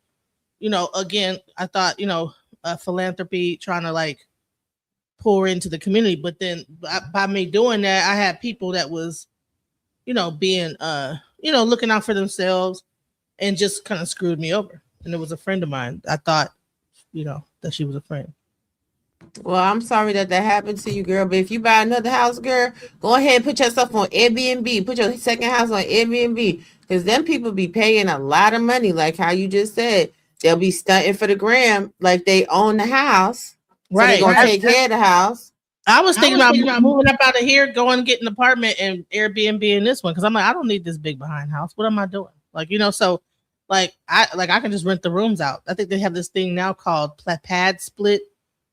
You know, again, I thought, you know, philanthropy, trying to like pour into the community. But then by me doing that, I had people that was, you know, being you know, looking out for themselves, and just kind of screwed me over. And it was a friend of mine. I thought, you know, that she was a friend. Well, I'm sorry that happened to you, girl. But if you buy another house, girl, go ahead and put yourself on Airbnb. Put your second house on Airbnb. Because then people be paying a lot of money, like how you just said. They'll be stunting for the gram like they own the house. So right. They're going to take care of the house. I was thinking about moving up out of here, going and getting an apartment and Airbnb in this one. Because I'm like, I don't need this big behind house. What am I doing? Like, you know, so I can just rent the rooms out. I think they have this thing now called pad split,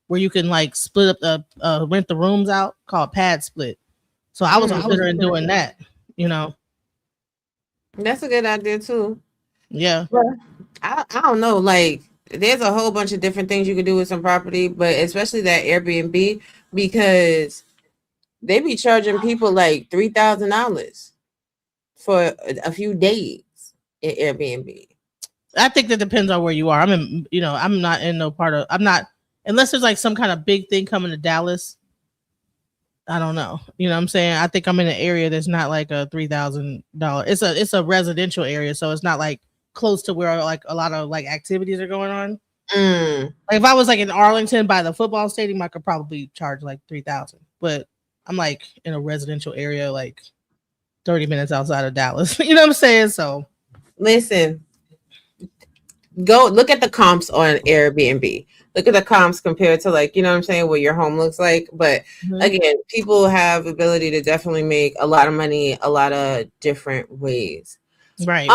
where you can like split up rent the rooms out, called pad split. So I was considering doing that, you know. That's a good idea too. Yeah. But I don't know, like there's a whole bunch of different things you could do with some property, but especially that Airbnb, because they be charging people like $3,000 for a few days in Airbnb. I think that depends on where you are. I'm not in no part of, unless there's like some kind of big thing coming to Dallas. I don't know. You know what I'm saying? I think I'm in an area that's not like a $3,000. It's a residential area, so it's not like close to where like a lot of like activities are going on. Mm. Like if I was like in Arlington by the football stadium, I could probably charge like $3,000. But I'm like in a residential area, like 30 minutes outside of Dallas. You know what I'm saying? So Listen, go look at the comps on Airbnb. Look at the comps compared to, like, you know what I'm saying, what your home looks like. But again, people have ability to definitely make a lot of money a lot of different ways. right.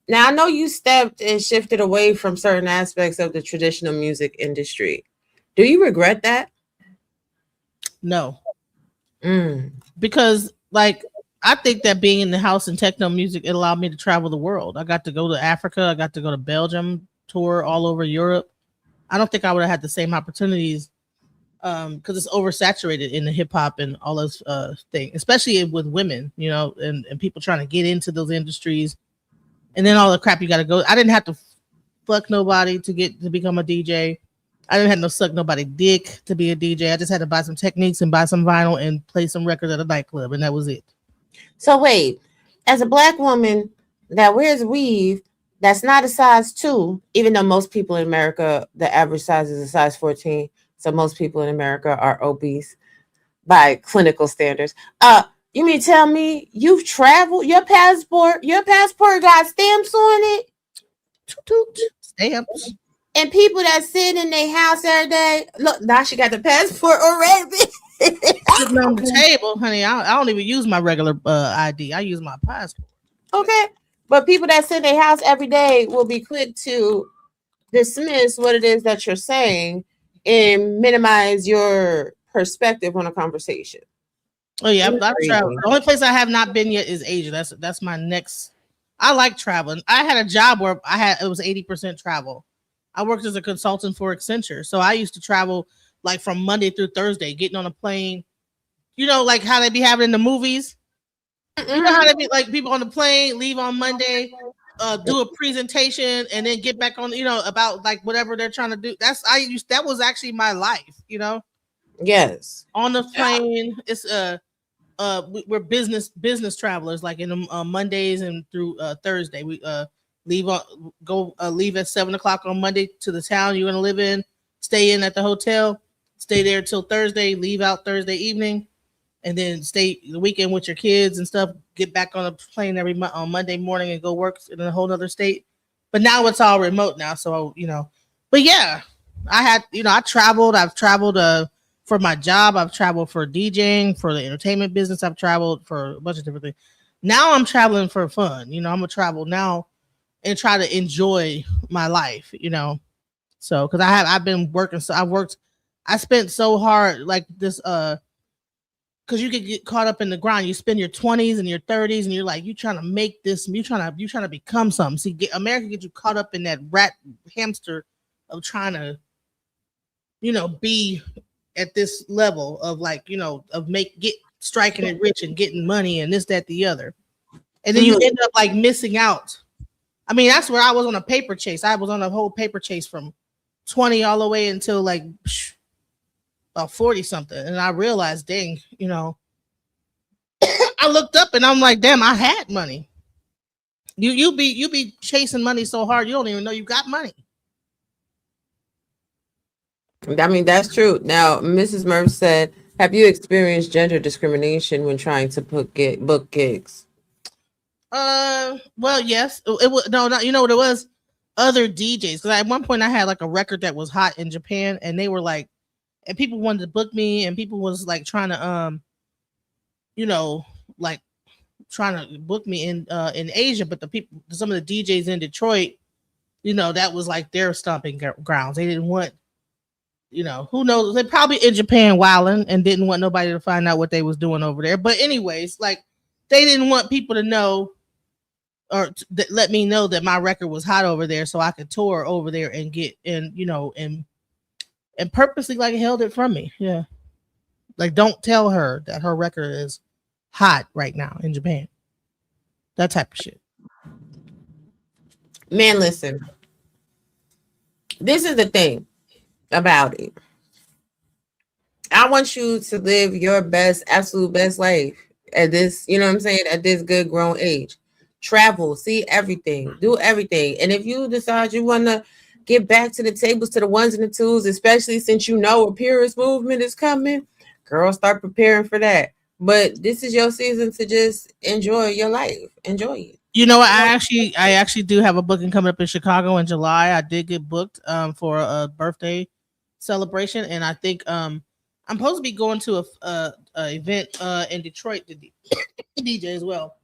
Now I know you stepped and shifted away from certain aspects of the traditional music industry. Do you regret that? No. Because like I think that being in the house and techno music, it allowed me to travel the world. I got to go to Africa. I got to go to Belgium, tour all over Europe. I don't think I would have had the same opportunities because it's oversaturated in the hip hop and all those things, especially with women, you know, and people trying to get into those industries. And then all the crap you got to go. I didn't have to fuck nobody to become a DJ. I didn't have to suck nobody dick to be a DJ. I just had to buy some techniques and buy some vinyl and play some records at a nightclub, and that was it. So wait, as a Black woman that wears weave, that's not a size 2, even though most people in America, the average size is a size 14. So most people in America are obese by clinical standards. You mean tell me you've traveled? Your passport got stamps on it? Stamps. And people that sit in their house every day, look, now she got the passport already. Sitting on the table, honey. I don't even use my regular ID. I use my passport. Okay. But people that sit in their house every day will be quick to dismiss what it is that you're saying and minimize your perspective on a conversation. Oh yeah, I've traveled. The only place I have not been yet is Asia. That's my next. I like traveling. I had a job where it was 80% travel. I worked as a consultant for Accenture, so I used to travel like from Monday through Thursday, getting on a plane. You know, like how they be having in the movies. You know how they be like people on the plane, leave on Monday, do a presentation, and then get back on. You know, about like whatever they're trying to do. That was actually my life. You know. Yes. On the plane, it's we're business travelers. Like in the Mondays and through Thursday, we leave at 7:00 on Monday to the town you're gonna live in. Stay in at the hotel. Stay there till Thursday. Leave out Thursday evening, and then stay the weekend with your kids and stuff. Get back on a plane on Monday morning and go work in a whole other state. But now it's all remote now, so you know. But yeah, I traveled. I've traveled for my job. I've traveled for DJing, for the entertainment business. I've traveled for a bunch of different things. Now I'm traveling for fun. You know, I'm gonna travel now and try to enjoy my life. You know, so because I've been working. So I spent so hard like this. Because you could get caught up in the grind. You spend your 20s and your 30s, and you're like, you trying to make this. You trying to become something. See, America gets you caught up in that rat hamster of trying to, you know, be at this level of like, you know, of striking it rich and getting money and this, that, the other. And then you end up like missing out. I mean, that's where I was on a paper chase. I was on a whole paper chase from 20 all the way until like about 40 something. And I realized, dang, you know, I looked up and I'm like, damn, I had money. You be chasing money so hard, you don't even know you got money. I mean, that's true. Now, Mrs. Murph said, have you experienced gender discrimination when trying to book gigs? Well, yes. It was not. You know what it was? Other DJs. Because at one point I had like a record that was hot in Japan, and they were like, and people wanted to book me, and people was like trying to you know, like trying to book me in Asia, but some of the DJs in Detroit, you know, that was like their stomping grounds. They didn't want, you know, who knows? They probably in Japan wilding and didn't want nobody to find out what they was doing over there. But anyways, like they didn't want people to know or let me know that my record was hot over there, so I could tour over there and get and you know and purposely like held it from me. Yeah, like don't tell her that her record is hot right now in Japan. That type of shit. Man, listen. This is the thing about it. I want you to live your best, absolute best life at this, you know what I'm saying, at this good grown age. Travel, see everything, do everything. And if you decide you want to get back to the tables, to the ones and the twos, especially since you know a purist movement is coming. Girl, start preparing for that. But this is your season to just enjoy your life. Enjoy it. You know what? I actually do have a booking coming up in Chicago in July. I did get booked for a birthday celebration, and I think I'm supposed to be going to a event in Detroit to DJ as well.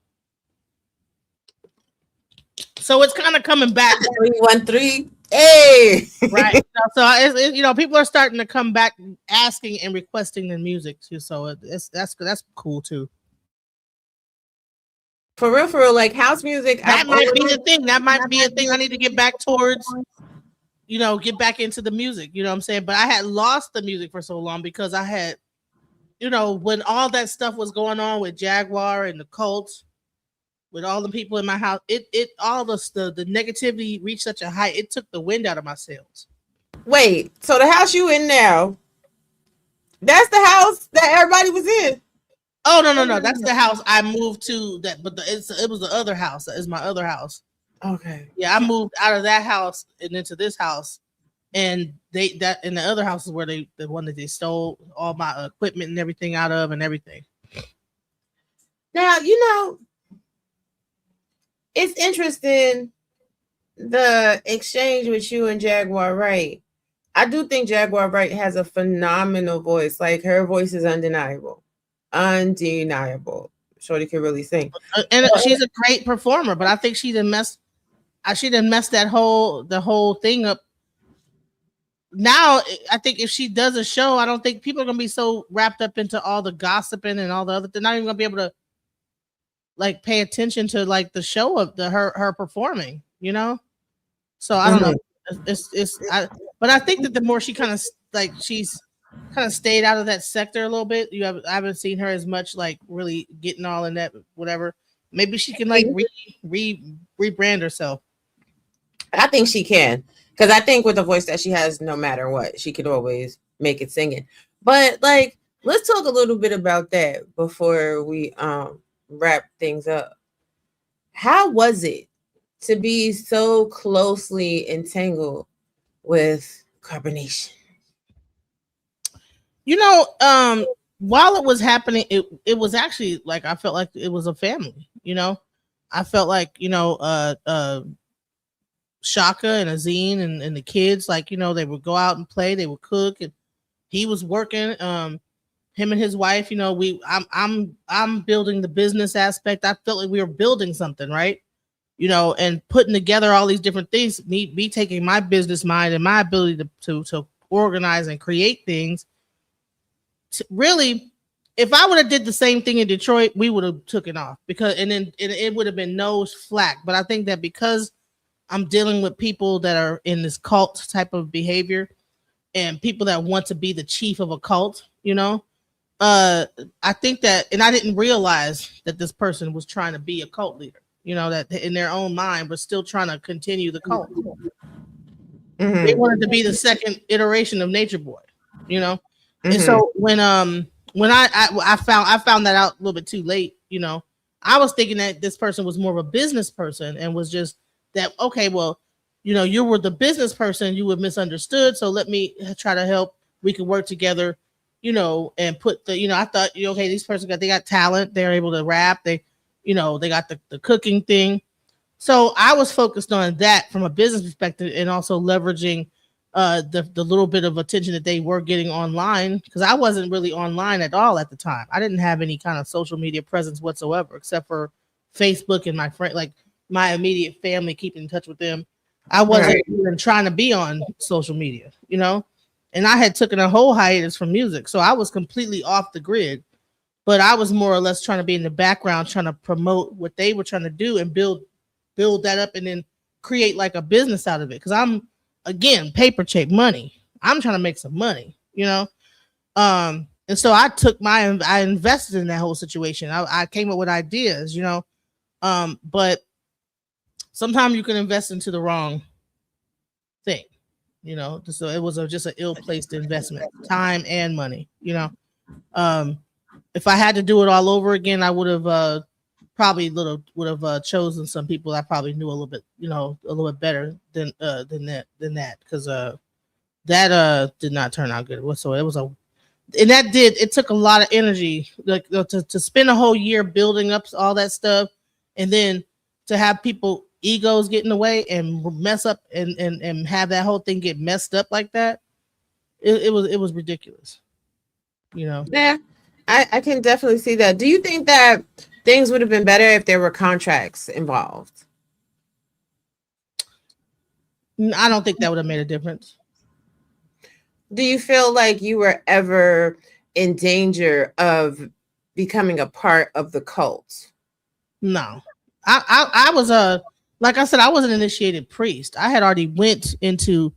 So it's kind of coming back. 313. Hey, Right. So people are starting to come back asking and requesting the music too. So that's cool too. For real, like house music. That might be the thing. That might be a thing I need to get back towards. Get back into the music. You know what I'm saying? But I had lost the music for so long because I had, when all that stuff was going on with Jaguar and the cult, with all the people in my house, all the negativity reached such a height. It took the wind out of my sails. Wait, so the house you in now? That's the house that everybody was in. Oh no! That's the house I moved to. It was the other house. That is my other house. Okay. Yeah, I moved out of that house and into this house, and the other house is where the one that they stole all my equipment and everything out of and everything. Now it's interesting the exchange with you and Jaguar Wright. I do think Jaguar Wright has a phenomenal voice. Like her voice is undeniable. Shorty can really sing, and she's a great performer. But I think she didn't mess the whole thing up. Now I think if she does a show, I don't think people are gonna be so wrapped up into all the gossiping and all the other. They're not even gonna be able to like pay attention to like the show of her performing. So I don't know. But I think that the more she kind of like she's kind of stayed out of that sector a little bit. I haven't seen her as much like really getting all in that whatever. Maybe she can like rebrand herself. I think she can, because I think with the voice that she has, no matter what, she could always make it singing. But like, let's talk a little bit about that before we wrap things up. How was it to be so closely entangled with Carbonnation? While it was happening, it was actually like I felt like it was a family. I felt like Shaka and Azine and the kids, like they would go out and play, they would cook, and he was working. Him and his wife, I'm building the business aspect. I felt like we were building something, right? And putting together all these different things. Me taking my business mind and my ability to organize and create things. Really, if I would have did the same thing in Detroit, we would have took it off because it would have been no flack. But I think that because I'm dealing with people that are in this cult type of behavior and people that want to be the chief of a cult, I think that, and I didn't realize that this person was trying to be a cult leader, that in their own mind was still trying to continue the cult. Mm-hmm. They wanted to be the second iteration of Nature Boy, Mm-hmm. And so when I found that out a little bit too late, I was thinking that this person was more of a business person and was just that, okay, well, you were the business person, you were misunderstood. So let me try to help. We can work together, and put the, I thought, okay, these person they got talent. They're able to rap. They got the cooking thing. So I was focused on that from a business perspective and also leveraging the little bit of attention that they were getting online, because I wasn't really online at all at the time. I didn't have any kind of social media presence whatsoever, except for Facebook and my friend, like my immediate family, keeping in touch with them. I wasn't even trying to be on social media, and I had taken a whole hiatus from music. So I was completely off the grid, but I was more or less trying to be in the background, trying to promote what they were trying to do and build that up and then create like a business out of it. Cause I'm, again, paper check money. I'm trying to make some money, and so I invested in that whole situation. I came up with ideas, but sometimes you can invest into the wrong thing, so it was just an ill-placed investment, time and money, if I had to do it all over again, I would have probably would have chosen some people I probably knew a little bit, a little bit better than that, because that did not turn out good whatsoever. It took a lot of energy, like to spend a whole year building up all that stuff, and then to have people egos get in the way and mess up and have that whole thing get messed up like that. It was ridiculous. Yeah, I can definitely see that. Do you think that things would have been better if there were contracts involved? I don't think that would have made a difference. Do you feel like you were ever in danger of becoming a part of the cult? No. I was like I said, I was an initiated priest. I had already went into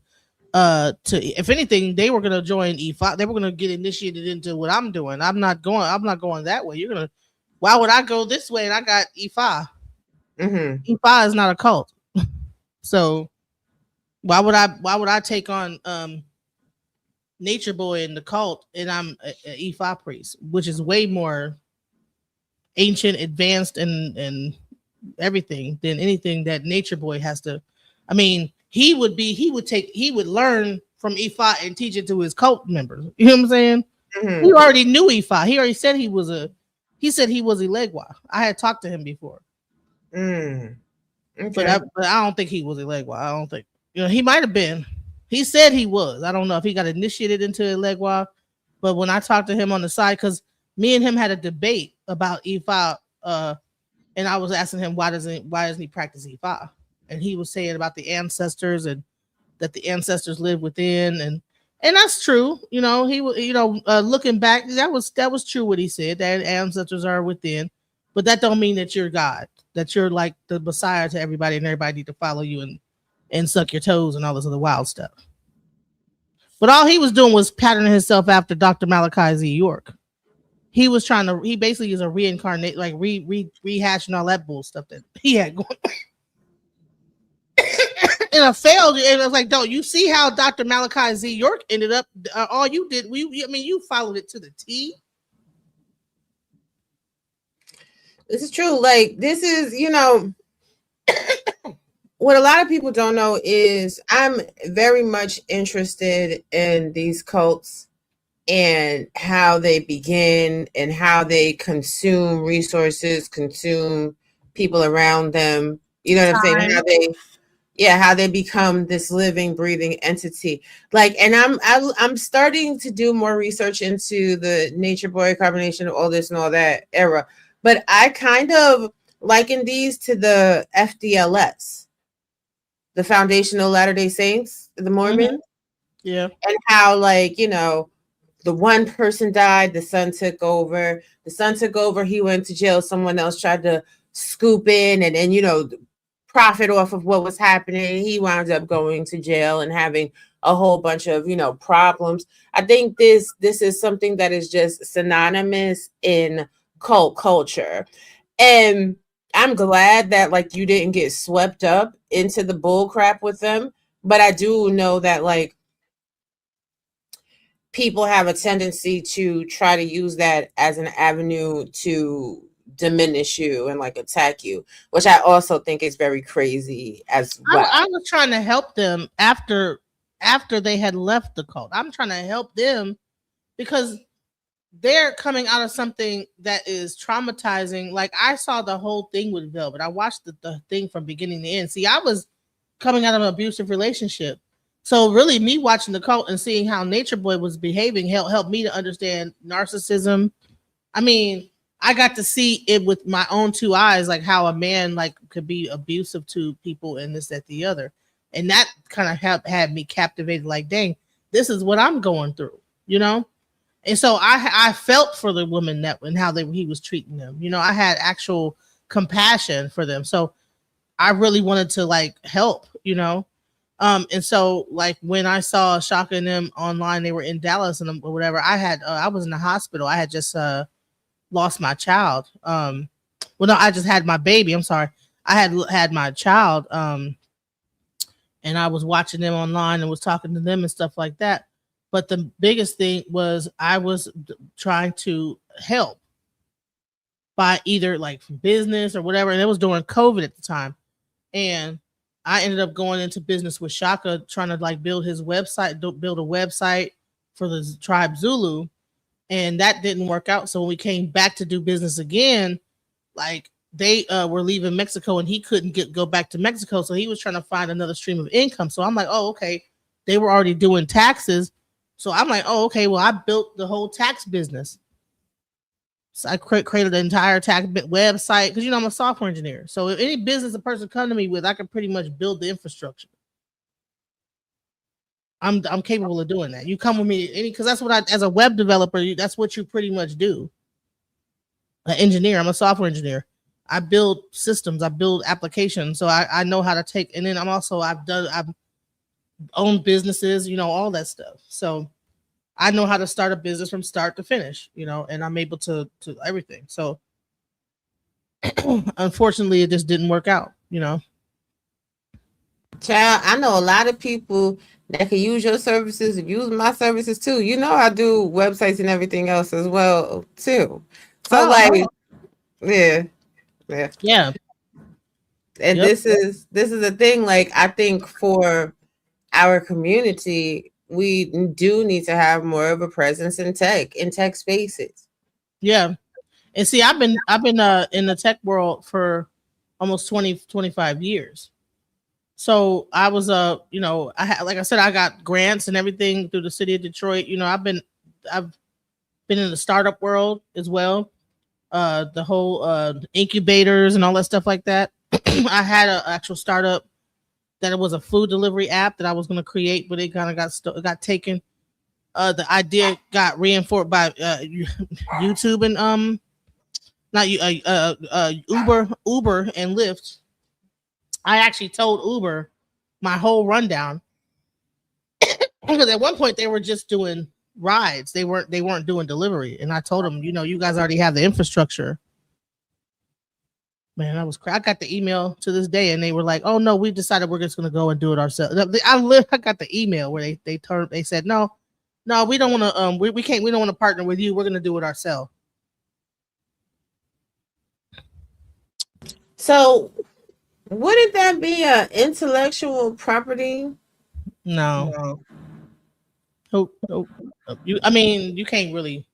if anything, they were gonna join E5. They were gonna get initiated into what I'm doing. I'm not going that way. Why would I go this way? And I got E5. Mm-hmm. E5 is not a cult. So why would I take on Nature Boy in the cult, and I'm a E5 priest, which is way more ancient, advanced, and everything than anything that Nature Boy has to. I mean, he would learn from E5 and teach it to his cult members. You know what I'm saying? Mm-hmm. He already knew E5. He already said he said he was Elegua. I had talked to him before. Okay. But I don't think he was Elegua. I don't think, he might have been. He said he was. I don't know if he got initiated into Elegua, but when I talked to him on the side, because me and him had a debate about E5, and I was asking him why doesn't he practice E5, and he was saying about the ancestors and that the ancestors live within, and that's true. He looking back, that was true what he said, that ancestors are within, but that don't mean that you're God, that you're like the Messiah to everybody, and everybody need to follow you and suck your toes and all this other wild stuff. But all he was doing was patterning himself after Dr. Malachi Z. York. He basically is a reincarnate, like rehashing all that bull stuff that he had going. And a failed, and I was like, don't you see how Dr. Malachi Z. York ended up? All you did, you followed it to the T. This is true. Like, this is, what a lot of people don't know is I'm very much interested in these cults and how they begin and how they consume resources, consume people around them. You know what I'm saying? How they become this living, breathing entity. Like, and I'm starting to do more research into the Nature Boy, Carbonation, all this and all that era. But I kind of liken these to the FDLS, the Foundational Latter-day Saints, the Mormons. Mm-hmm. Yeah. And how, like, the one person died, the son took over. He went to jail. Someone else tried to scoop in and profit off of what was happening. He wound up going to jail and having a whole bunch of, problems. I think this is something that is just synonymous in cult culture. And I'm glad that, like, you didn't get swept up into the bull crap with them. But I do know that, like, people have a tendency to try to use that as an avenue to diminish you and, like, attack you, which I also think is very crazy as well. I was trying to help them after they had left the cult. I'm trying to help them because they're coming out of something that is traumatizing. Like, I saw the whole thing with Velvet. I watched the thing from beginning to end. See, I was coming out of an abusive relationship. So really, me watching the cult and seeing how Nature Boy was behaving helped me to understand narcissism. I mean, I got to see it with my own two eyes, like how a man like could be abusive to people and this, that, the other. And that kind of had me captivated, like, dang, this is what I'm going through, And so I felt for the woman and how he was treating them. I had actual compassion for them. So I really wanted to, like, help, and so, like, when I saw Shaka and them online, they were in Dallas and whatever. I was in the hospital. I had just lost my child. Well, no, I just had my baby. I'm sorry. I had my child. And I was watching them online and was talking to them and stuff like that. But the biggest thing was I was trying to help by either like business or whatever. And it was during COVID at the time. And I ended up going into business with Shaka, trying to like build his website, build a website for the tribe Zulu. And that didn't work out. So when we came back to do business again, like they were leaving Mexico and he couldn't go back to Mexico. So he was trying to find another stream of income. So I'm like, oh, okay. They were already doing taxes. So I'm like, oh, okay. Well, I built the whole tax business. So I created an entire tax website because, I'm a software engineer. So if any business a person come to me with, I can pretty much build the infrastructure. I'm capable of doing that. You come with me because that's what as a web developer, that's what you pretty much do. An engineer. I'm a software engineer. I build systems. I build applications. So I know how to take. And then I've owned businesses. All that stuff. So I know how to start a business from start to finish. And I'm able to everything. So unfortunately, it just didn't work out. Child, I know a lot of people that can use your services, use my services too. I do websites and everything else as well too. So yeah. And Yep. this is the thing. Like, I think for our community, we do need to have more of a presence in tech spaces. Yeah. And see, I've been in the tech world for almost 25 years. So I was like I said, I got grants and everything through the city of Detroit. I've been in the startup world as well. The whole incubators and all that stuff like that. I had an actual startup that it was a food delivery app that I was going to create, but it kind of got taken. The idea got reinforced by YouTube and Uber and Lyft. I actually told Uber my whole rundown because at one point they were just doing rides. They weren't doing delivery. And I told them, you guys already have the infrastructure. Man, I got the email to this day and they were like, oh no, we decided we're just going to go and do it ourselves. I got the email where they said, no, we don't want to, we don't want to partner with you. We're going to do it ourselves. So wouldn't that be an intellectual property? No. Nope. You can't really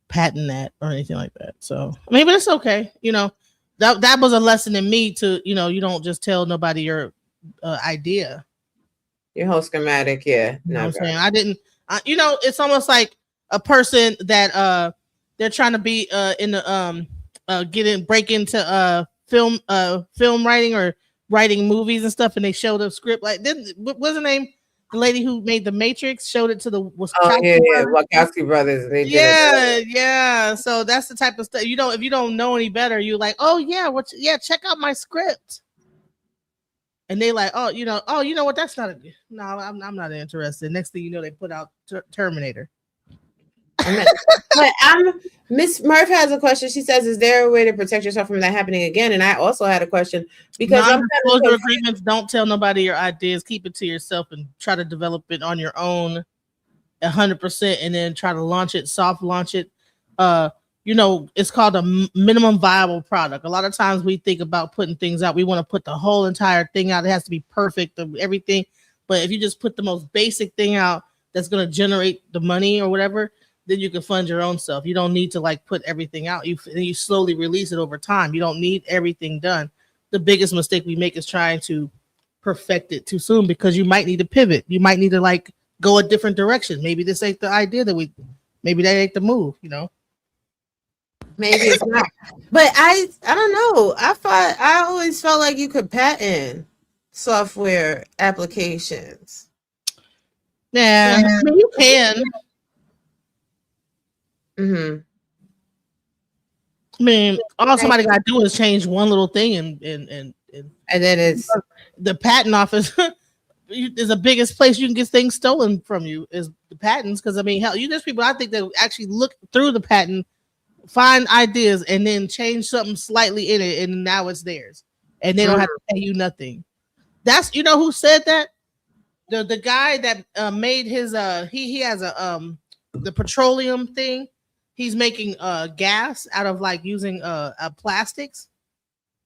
patent that or anything like that. So maybe it's okay. That was a lesson in me to, you don't just tell nobody your idea. Your whole schematic, yeah. You know what I'm saying? I didn't. It's almost like a person that they're trying to be in the break into film writing or writing movies and stuff, and they showed a script like what's her name? The lady who made The Matrix showed it to the Wachowski brothers. Yeah. So that's the type of stuff. If you don't know any better, you're like, oh yeah, check out my script. And they like, you know what? That's not no. I'm not interested. Next thing you know, they put out Terminator. But Miss Murph has a question. She says, "Is there a way to protect yourself from that happening again?" And I also had a question because non-disclosure agreements. Don't tell nobody your ideas. Keep it to yourself and try to develop it on your own, 100%, and then try to launch it, soft launch it. It's called a minimum viable product. A lot of times we think about putting things out. We want to put the whole entire thing out. It has to be perfect, everything. But if you just put the most basic thing out that's going to generate the money or whatever, then you can fund your own self. You don't need to like put everything out. You slowly release it over time. You don't need everything done. The biggest mistake we make is trying to perfect it too soon because you might need to pivot. You might need to like go a different direction. Maybe this ain't the idea maybe that ain't the move, Maybe it's not. But I don't know. I always felt like you could patent software applications. Yeah, I mean, you can. Mm-hmm. I mean, all somebody got to do is change one little thing, and then it's the patent office is the biggest place you can get things stolen from you is the patents. Because I mean, hell, there's people I think that actually look through the patent, find ideas, and then change something slightly in it, and now it's theirs, and they don't have to pay you nothing. That's who said that? The guy that made his he has a the petroleum thing. he's making gas out of like using plastics,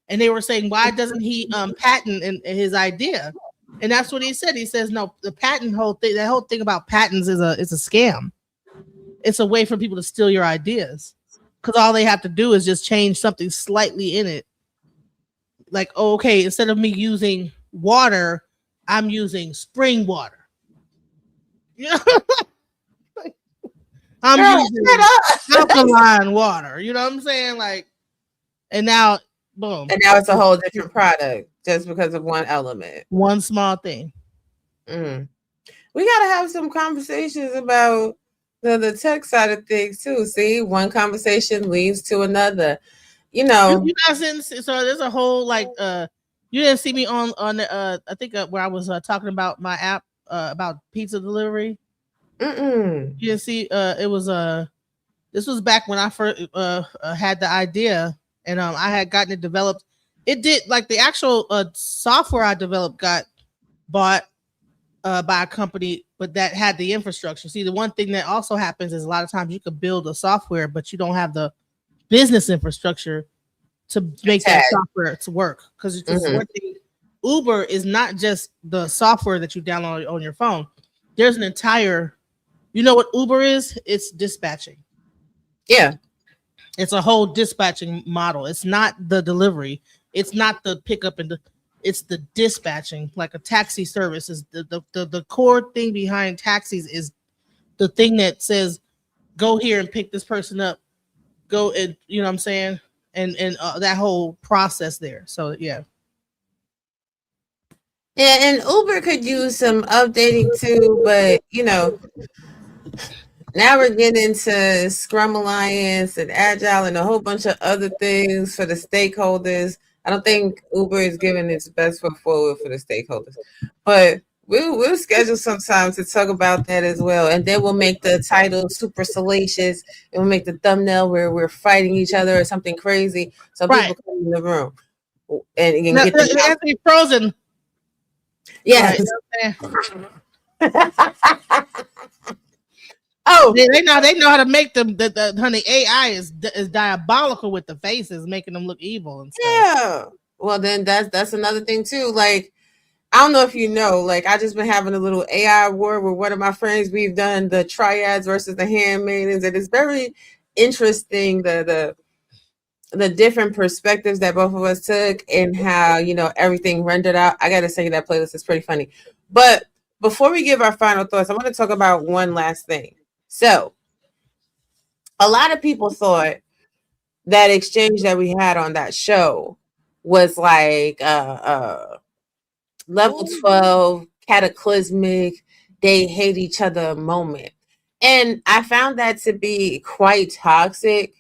and they were saying why doesn't he patent in his idea? And that's what he said. He says no, the patent whole thing, that whole thing about patents is a scam. It's a way for people to steal your ideas, because all they have to do is just change something slightly in it. Like, oh, okay, instead of me using water, I'm using spring water. You know? I'm using alkaline water. You know what I'm saying? Like, and now, boom. And now it's a whole different product just because of one element. One small thing. We got to have some conversations about the tech side of things too. See, one conversation leads to another. You know, you guys didn't see, so there's a whole like you didn't see me on I think where I was talking about my app about pizza delivery. You didn't see it was this was back when I first had the idea, and I had gotten it developed. It did, like, the actual software I developed got bought by a company, but that had the infrastructure. See, the one thing that also happens is a lot of times you could build a software, but you don't have the business infrastructure to make that software to work. Because it's just one thing. Uber is not just the software that you download on your phone. There's an entire, you know what Uber is? It's dispatching. Yeah. It's a whole dispatching model. It's not the delivery. It's not the pickup and it's the dispatching. Like a taxi service is the core thing behind taxis is the thing that says, go here and pick this person up. Go and, you know what I'm saying? And that whole process there. So, yeah. Yeah, and Uber could use some updating too, but, you know, now we're getting into Scrum Alliance and Agile and a whole bunch of other things for the stakeholders. I don't think Uber is giving its best foot forward for the stakeholders, but we'll schedule some time to talk about that as well. And then we'll make the title super salacious, and we'll make the thumbnail where we're fighting each other or something crazy, so people come in the room and you can get the Frozen. Yes. Right. Oh, they know how to make them. The honey, AI is diabolical with the faces, making them look evil and stuff. Yeah. Well, then that's another thing too. Like, I don't know if you know, like, I just been having a little AI war with one of my friends. We've done the triads versus the handmaidens, and it's very interesting the different perspectives that both of us took and how, you know, everything rendered out. I gotta say that playlist is pretty funny. But before we give our final thoughts, I want to talk about one last thing. So, a lot of people thought that exchange that we had on that show was like level 12 cataclysmic, they hate each other moment. And I found that to be quite toxic.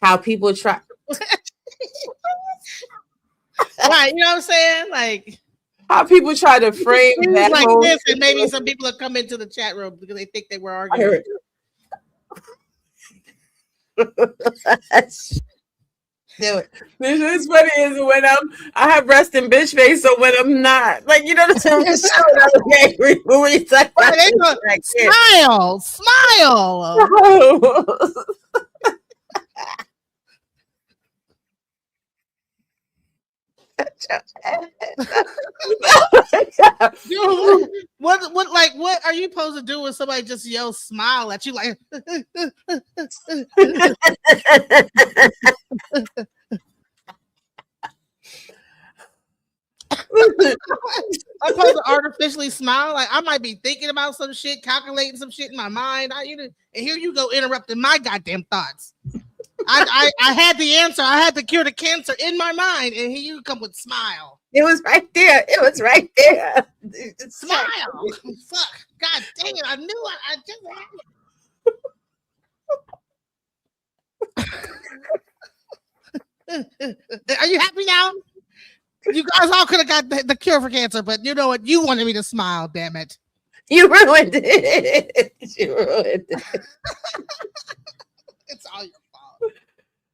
How people try. Right, you know what I'm saying? Like, how people try to frame that like whole this, and maybe some people have come into the chat room because they think they were arguing. Do it. It's funny is when I have rest and bitch face, so when I'm not, like, you know the term is angry when you talk about like, smile. Dude, what are you supposed to do when somebody just yells smile at you like I'm supposed to artificially smile? Like, I might be thinking about some shit, calculating some shit in my mind. And here you go interrupting my goddamn thoughts. I had the answer. I had the cure to cancer in my mind, and here you come with smile. It was right there. It was right there. Smile. Fuck. God dang it. I knew it. I just Are you happy now? You guys all could have got the cure for cancer, but you know what? You wanted me to smile, damn it. You ruined it. You ruined it. It's all your fault.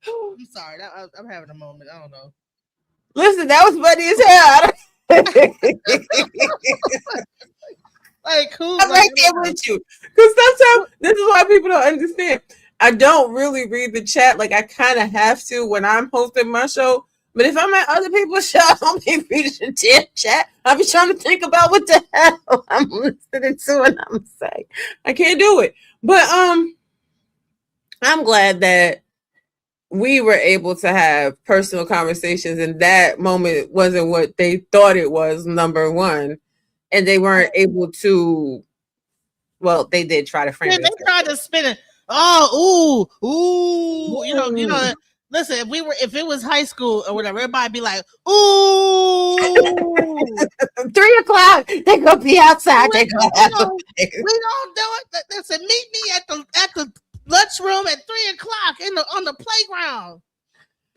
I'm sorry. I'm having a moment. I don't know. Listen, that was funny as hell. Like, who? I'm right there with you. Because sometimes this is why people don't understand. I don't really read the chat. Like I kind of have to when I'm hosting my show. But if I'm at other people's show, I don't be reading the damn chat. I'll be trying to think about what the hell I'm listening to and I'm saying. I can't do it. But I'm glad that we were able to have personal conversations, and that moment wasn't what they thought it was, number one. And they weren't able to, well, they did try to frame it. They tried to spin it. Oh, ooh. You know, listen, if it was high school or whatever, everybody'd be like, ooh. 3 o'clock, they gonna be outside. We don't do it. Listen, meet me at the lunchroom at 3 o'clock on the playground.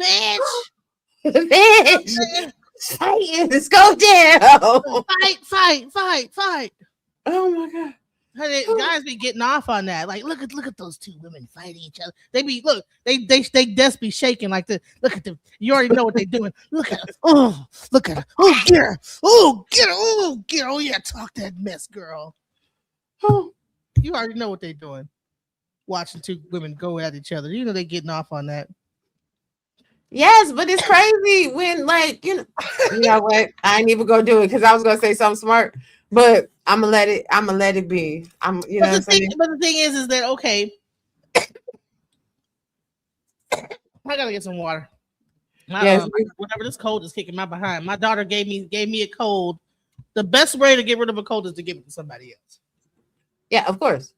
Bitch. Fight. Let's go down. Fight. Oh my God. Guys be getting off on that. Like, look at those two women fighting each other. They just be shaking like this. Look at them. You already know what they're doing. Look at her. Oh, look at her. Oh, get her. Oh, get her. Oh, get her. Oh, yeah, talk that mess, girl. Oh, you already know what they're doing. Watching two women go at each other. You know they're getting off on that. Yes, but it's crazy when, like, you know what? I ain't even gonna do it because I was gonna say something smart, but I'm gonna let it be. But the thing is that okay. I gotta get some water. Whenever this cold is kicking my behind, my daughter gave me a cold. The best way to get rid of a cold is to give it to somebody else. Yeah, of course,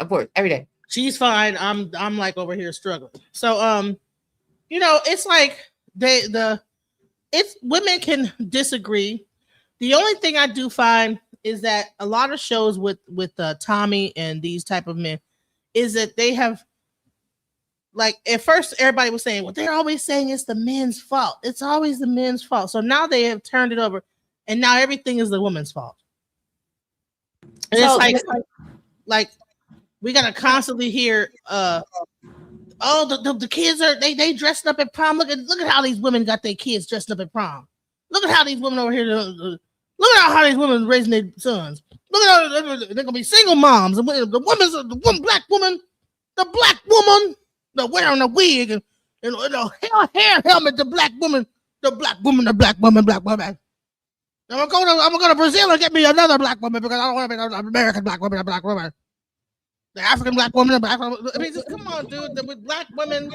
every day. She's fine. I'm like over here struggling. So it's like women can disagree. The only thing I do find is that a lot of shows with Tommy and these type of men is that they have, like, at first everybody was saying, well, they're always saying it's the men's fault. It's always the men's fault. So now they have turned it over, and now everything is the woman's fault. And it's like we gotta constantly hear, the kids are they dressed up at prom. Look at how these women got their kids dressed up at prom. Look at how these women over here. Look at how these women raising their sons. Look at how they're gonna be single moms. And the one black woman, the wearing a wig and hair helmet. The black woman. I'm gonna go to Brazil and get me another black woman because I don't want to be an American black woman, a black woman. The African black woman, the black woman. I mean, come on, dude. With black women,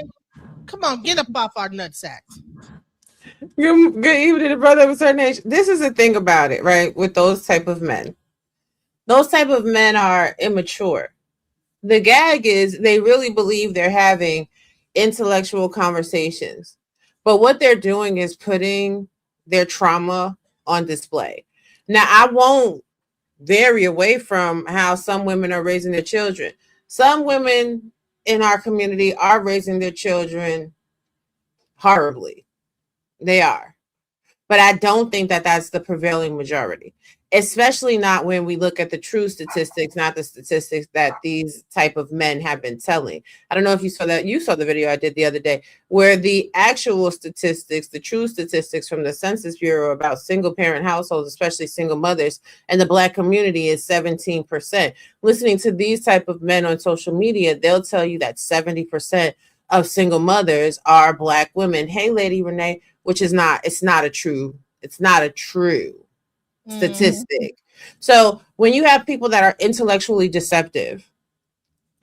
come on, get up off our nutsacks. Good evening, the brother of a certain age. This is the thing about it, right? With those type of men. Those type of men are immature. The gag is they really believe they're having intellectual conversations. But what they're doing is putting their trauma on display. Now, I won't vary away from how some women are raising their children. Some women in our community are raising their children horribly. They are. But I don't think that that's the prevailing majority, especially not when we look at the true statistics, not the statistics that these type of men have been telling. I don't know if you saw that. You saw the video I did the other day where the actual statistics, the true statistics from the Census Bureau about single parent households, especially single mothers, and the Black community is 17%. Listening to these type of men on social media, they'll tell you that 70% of single mothers are Black women. Hey, Lady Renee, which is not, it's not a true statistic. So when you have people that are intellectually deceptive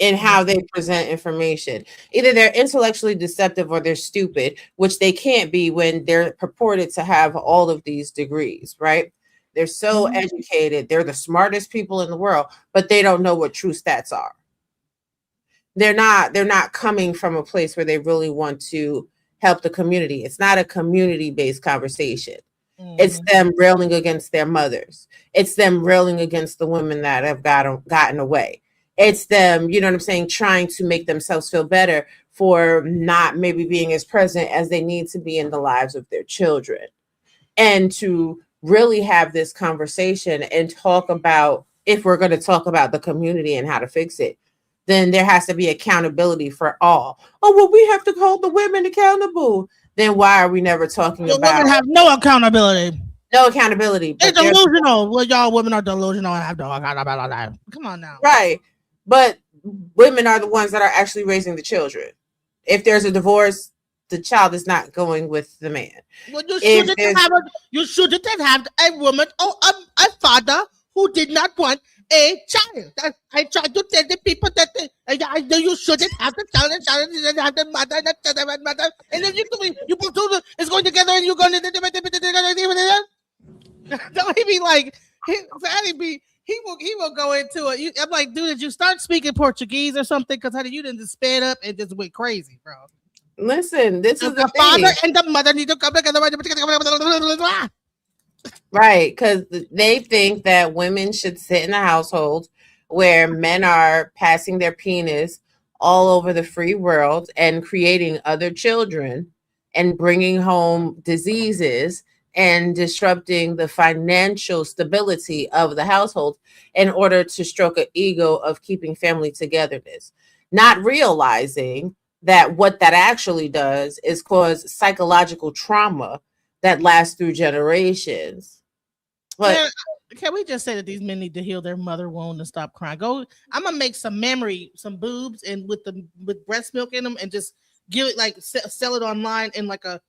in how they present information, either they're intellectually deceptive or they're stupid, which they can't be when they're purported to have all of these degrees, right? They're so educated. They're the smartest people in the world, but they don't know what true stats are. They're not coming from a place where they really want to help the community. It's not a community-based conversation. It's them railing against their mothers. It's them railing against the women that have gotten away. It's them, you know what I'm saying, trying to make themselves feel better for not maybe being as present as they need to be in the lives of their children. And to really have this conversation and talk about, if we're going to talk about the community and how to fix it, then there has to be accountability for all. Oh, well, we have to hold the women accountable. Then why are we never talking about? Women have no accountability. No accountability. They're delusional. Well, y'all women are delusional and have no accountability. Come on now. Right. But women are the ones that are actually raising the children. If there's a divorce, the child is not going with the man. Well, If there's you shouldn't have a woman or a father who did not want a child. I tried to tell the people that you shouldn't have the child, and child shouldn't have the mother, and the mother, and then you both two is going together, and you're going to don't he be like he will go into it. I'm like, dude, did you start speaking Portuguese or something? Because honey, you didn't just sped up and just went crazy, bro. Listen, this is the father and the mother need to come together. Right, because they think that women should sit in a household where men are passing their penis all over the free world and creating other children and bringing home diseases and disrupting the financial stability of the household in order to stroke an ego of keeping family togetherness, not realizing that what that actually does is cause psychological trauma that lasts through generations. But can we just say that these men need to heal their mother wound and stop crying? I'm gonna make some boobs and with breast milk in them and just give it like sell it online in like a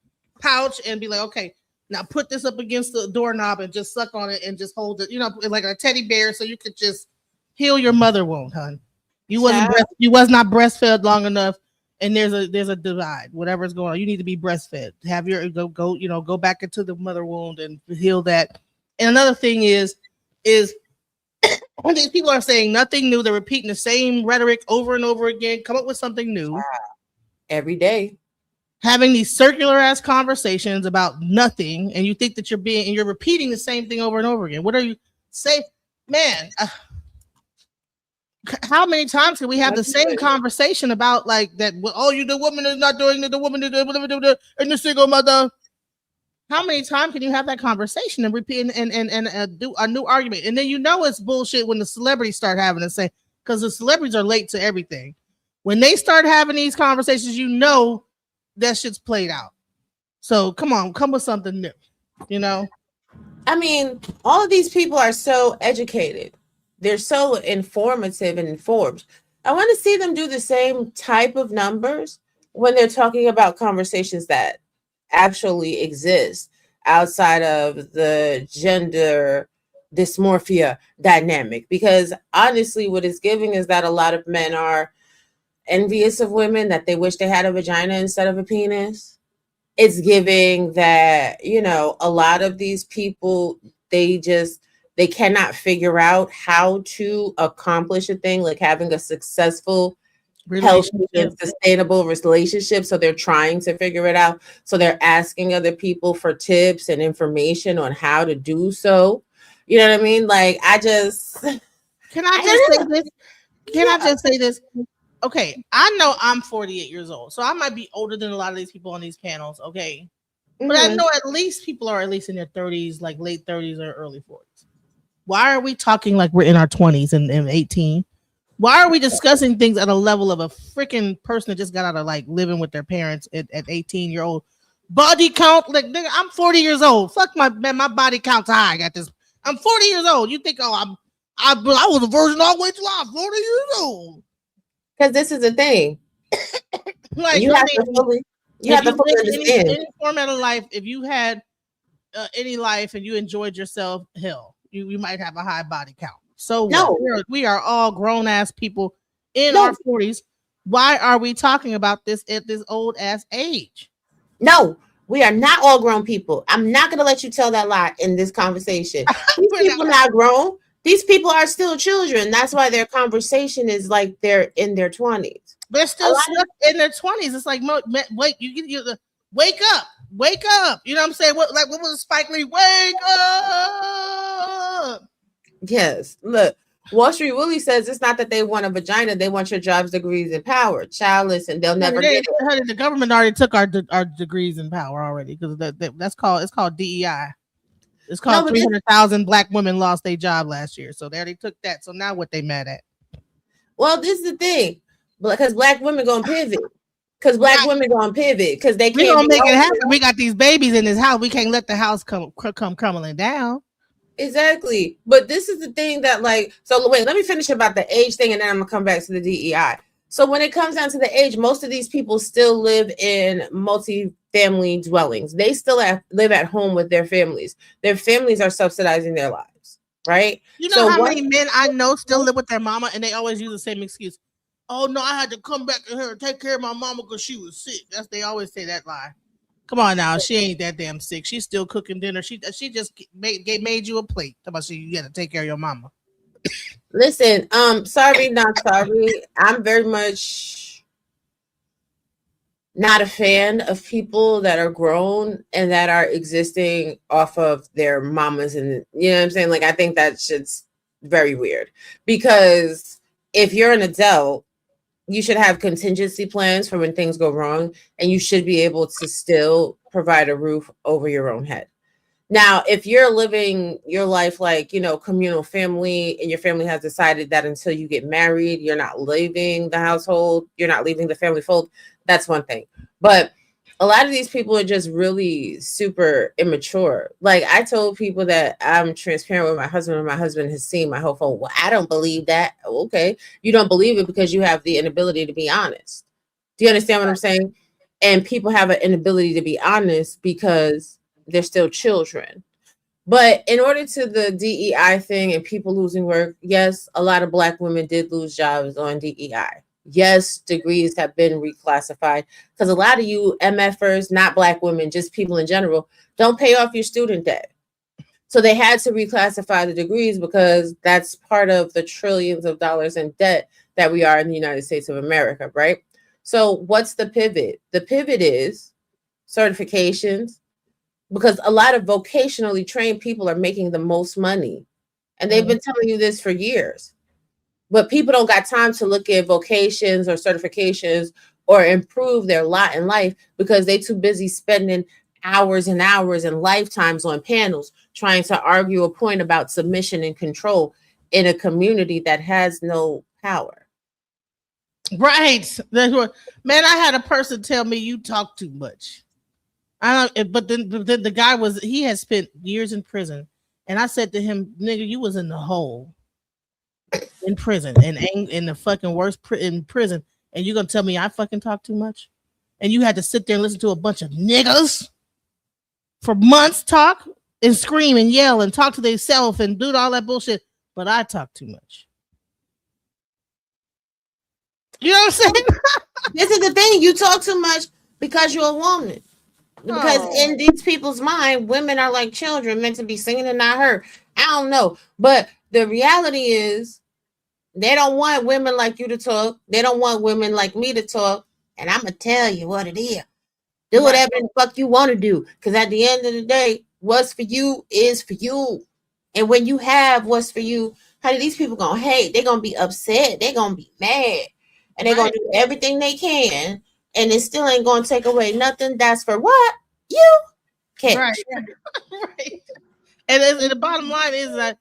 pouch and be like, okay, now put this up against the doorknob and just suck on it and just hold it, like a teddy bear, so you could just heal your mother wound, hon. You was not breastfed long enough. And there's a divide, whatever's going on. You need to be breastfed. Have your go back into the mother wound and heal that. And another thing is when these people are saying nothing new, they're repeating the same rhetoric over and over again. Come up with something new every day. Having these circular ass conversations about nothing, and you think that you're repeating the same thing over and over again. What are you saying, man? How many times can we have the same conversation about like that? Oh, the woman is not doing it. The woman is and the single mother. How many times can you have that conversation and repeat and do a new argument? And then it's bullshit when the celebrities start having to say, because the celebrities are late to everything. When they start having these conversations, that shit's played out. So come with something new. I mean, all of these people are so educated. They're so informative and informed. I want to see them do the same type of numbers when they're talking about conversations that actually exist outside of the gender dysmorphia dynamic. Because honestly, what it's giving is that a lot of men are envious of women, that they wish they had a vagina instead of a penis. It's giving that, a lot of these people, they cannot figure out how to accomplish a thing like having a successful, healthy, and sustainable relationship. So they're trying to figure it out. So they're asking other people for tips and information on how to do so. You know what I mean? Like, Can I just say this? Okay, I know I'm 48 years old, so I might be older than a lot of these people on these panels. Okay, but I know at least people are at least in their 30s, like late 30s or early 40s. Why are we talking like we're in our 20s and 18? Why are we discussing things at a level of a freaking person that just got out of like living with their parents at 18-year-old body count? Like, nigga, I'm 40 years old. Fuck my body count's high. I got this. I'm 40 years old. You think, I was a virgin all the way till I was 40 years old. Because this is the thing. Like, you have to fully understand. Any format of life, if you had any life and you enjoyed yourself, hell, you might have a high body count. So no, we are all grown ass people in our 40s. Why are we talking about this at this old ass age? No, we are not all grown people. I'm not going to let you tell that lie in this conversation. These people are not grown. These people are still children. That's why their conversation is like they're in their 20s. They're still stuck in their 20s. It's like, wait, you wake up. You know what I'm saying? What was Spike Lee? Wake up. Yes. Look, Wall Street Willie says it's not that they want a vagina. They want your jobs, degrees, and power. Child, listen, they'll never get it. The government already took our degrees and power already, because it's called DEI. It's called 300,000 black women lost their job last year. So they already took that. So now what they mad at? Well, this is the thing. Because black women going to pivot. Because black women going to pivot. Because they can't make it happen. We got these babies in this house. We can't let the house come crumbling down. Exactly. But this is the thing that, like, so wait, let me finish about the age thing and then I'm gonna come back to the DEI. So when it comes down to the age, most of these people still live in multi-family dwellings. They still live at home with their families. Their families are subsidizing their lives, right? You know how many men I know still live with their mama and they always use the same excuse. Oh no, I had to come back to her and take care of my mama because she was sick. They always say that lie. Come on now, she ain't that damn sick. She's still cooking dinner. She just made you a plate. Talk about you got to take care of your mama. Listen, sorry, not sorry. I'm very much not a fan of people that are grown and that are existing off of their mamas, and you know what I'm saying? Like, I think that shit's very weird, because if you're an adult, you should have contingency plans for when things go wrong, and you should be able to still provide a roof over your own head. Now, if you're living your life like, you know, communal family, and your family has decided that until you get married, you're not leaving the household, you're not leaving the family fold, that's one thing. But a lot of these people are just really super immature. Like, I told people that I'm transparent with my husband, and my husband has seen my whole phone. Well, I don't believe that. Okay. You don't believe it because you have the inability to be honest. Do you understand what I'm saying? And people have an inability to be honest because they're still children. But in order to the DEI thing and people losing work, yes, a lot of Black women did lose jobs on DEI. Yes, degrees have been reclassified, because a lot of you MFers, not Black women, just people in general, don't pay off your student debt. So they had to reclassify the degrees because that's part of the trillions of dollars in debt that we are in the United States of America, right? So what's the pivot? The pivot is certifications, because a lot of vocationally trained people are making the most money. And they've been telling you this for years. But people don't got time to look at vocations or certifications or improve their lot in life because they too busy spending hours and hours and lifetimes on panels trying to argue a point about submission and control in a community that has no power. Right. That's what, man, I had a person tell me you talk too much. But then the guy he had spent years in prison. And I said to him, nigga, you was in the hole. In prison, and in the fucking worst in prison, and you're gonna tell me I fucking talk too much, and you had to sit there and listen to a bunch of niggas for months talk and scream and yell and talk to themselves and do all that bullshit, but I talk too much. You know what I'm saying? This is the thing, you talk too much because you're a woman. Because in these people's mind, women are like children meant to be singing and not heard. I don't know, but the reality is, they don't want women like you to talk. They don't want women like me to talk. And I'm going to tell you what it is. Do whatever the fuck you want to do. Because at the end of the day, what's for you is for you. And when you have what's for you, honey, these people going to hate. They're going to be upset. They're going to be mad. And they're going to do everything they can. And it still ain't going to take away nothing. That's for what? You catch. Right. And the bottom line is that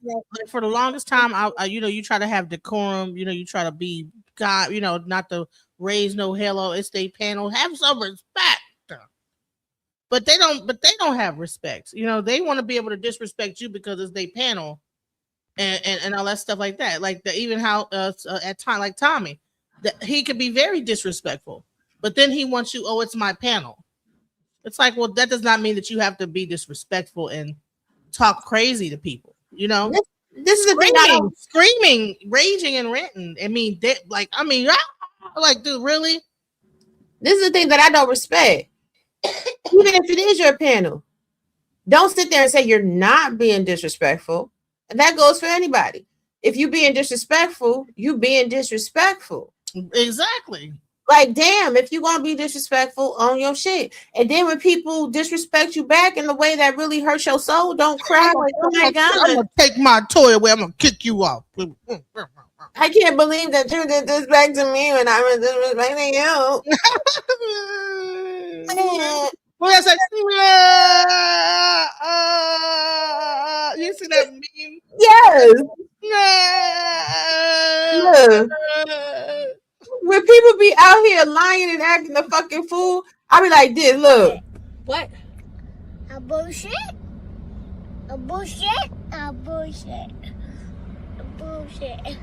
for the longest time, I you try to have decorum, you try to be God, not to raise no hello estate panel, have some respect. But they don't have respect. They want to be able to disrespect you because it's their panel, and all that stuff like that. Like even how at time like Tommy, that he could be very disrespectful, but then he wants you. Oh, it's my panel. It's like, well, that does not mean that you have to be disrespectful and talk crazy to people, This is the thing, screaming, raging, and ranting. I mean, dude, really? This is the thing that I don't respect. Even if it is your panel, don't sit there and say you're not being disrespectful. And that goes for anybody. If you being disrespectful, you being disrespectful. Exactly. Like, damn, if you're going to be disrespectful, on your shit. And then when people disrespect you back in the way that really hurts your soul, don't cry. Like, oh my God. I'm going to take my toy away. I'm going to kick you off. I can't believe that you did this back to me when I was disrespecting you. Well, that's like, you see that meme? Yes. Yeah. When people be out here lying and acting a fucking fool, I be like this, look. What? A bullshit? Bullshit. Bullshit. Bullshit.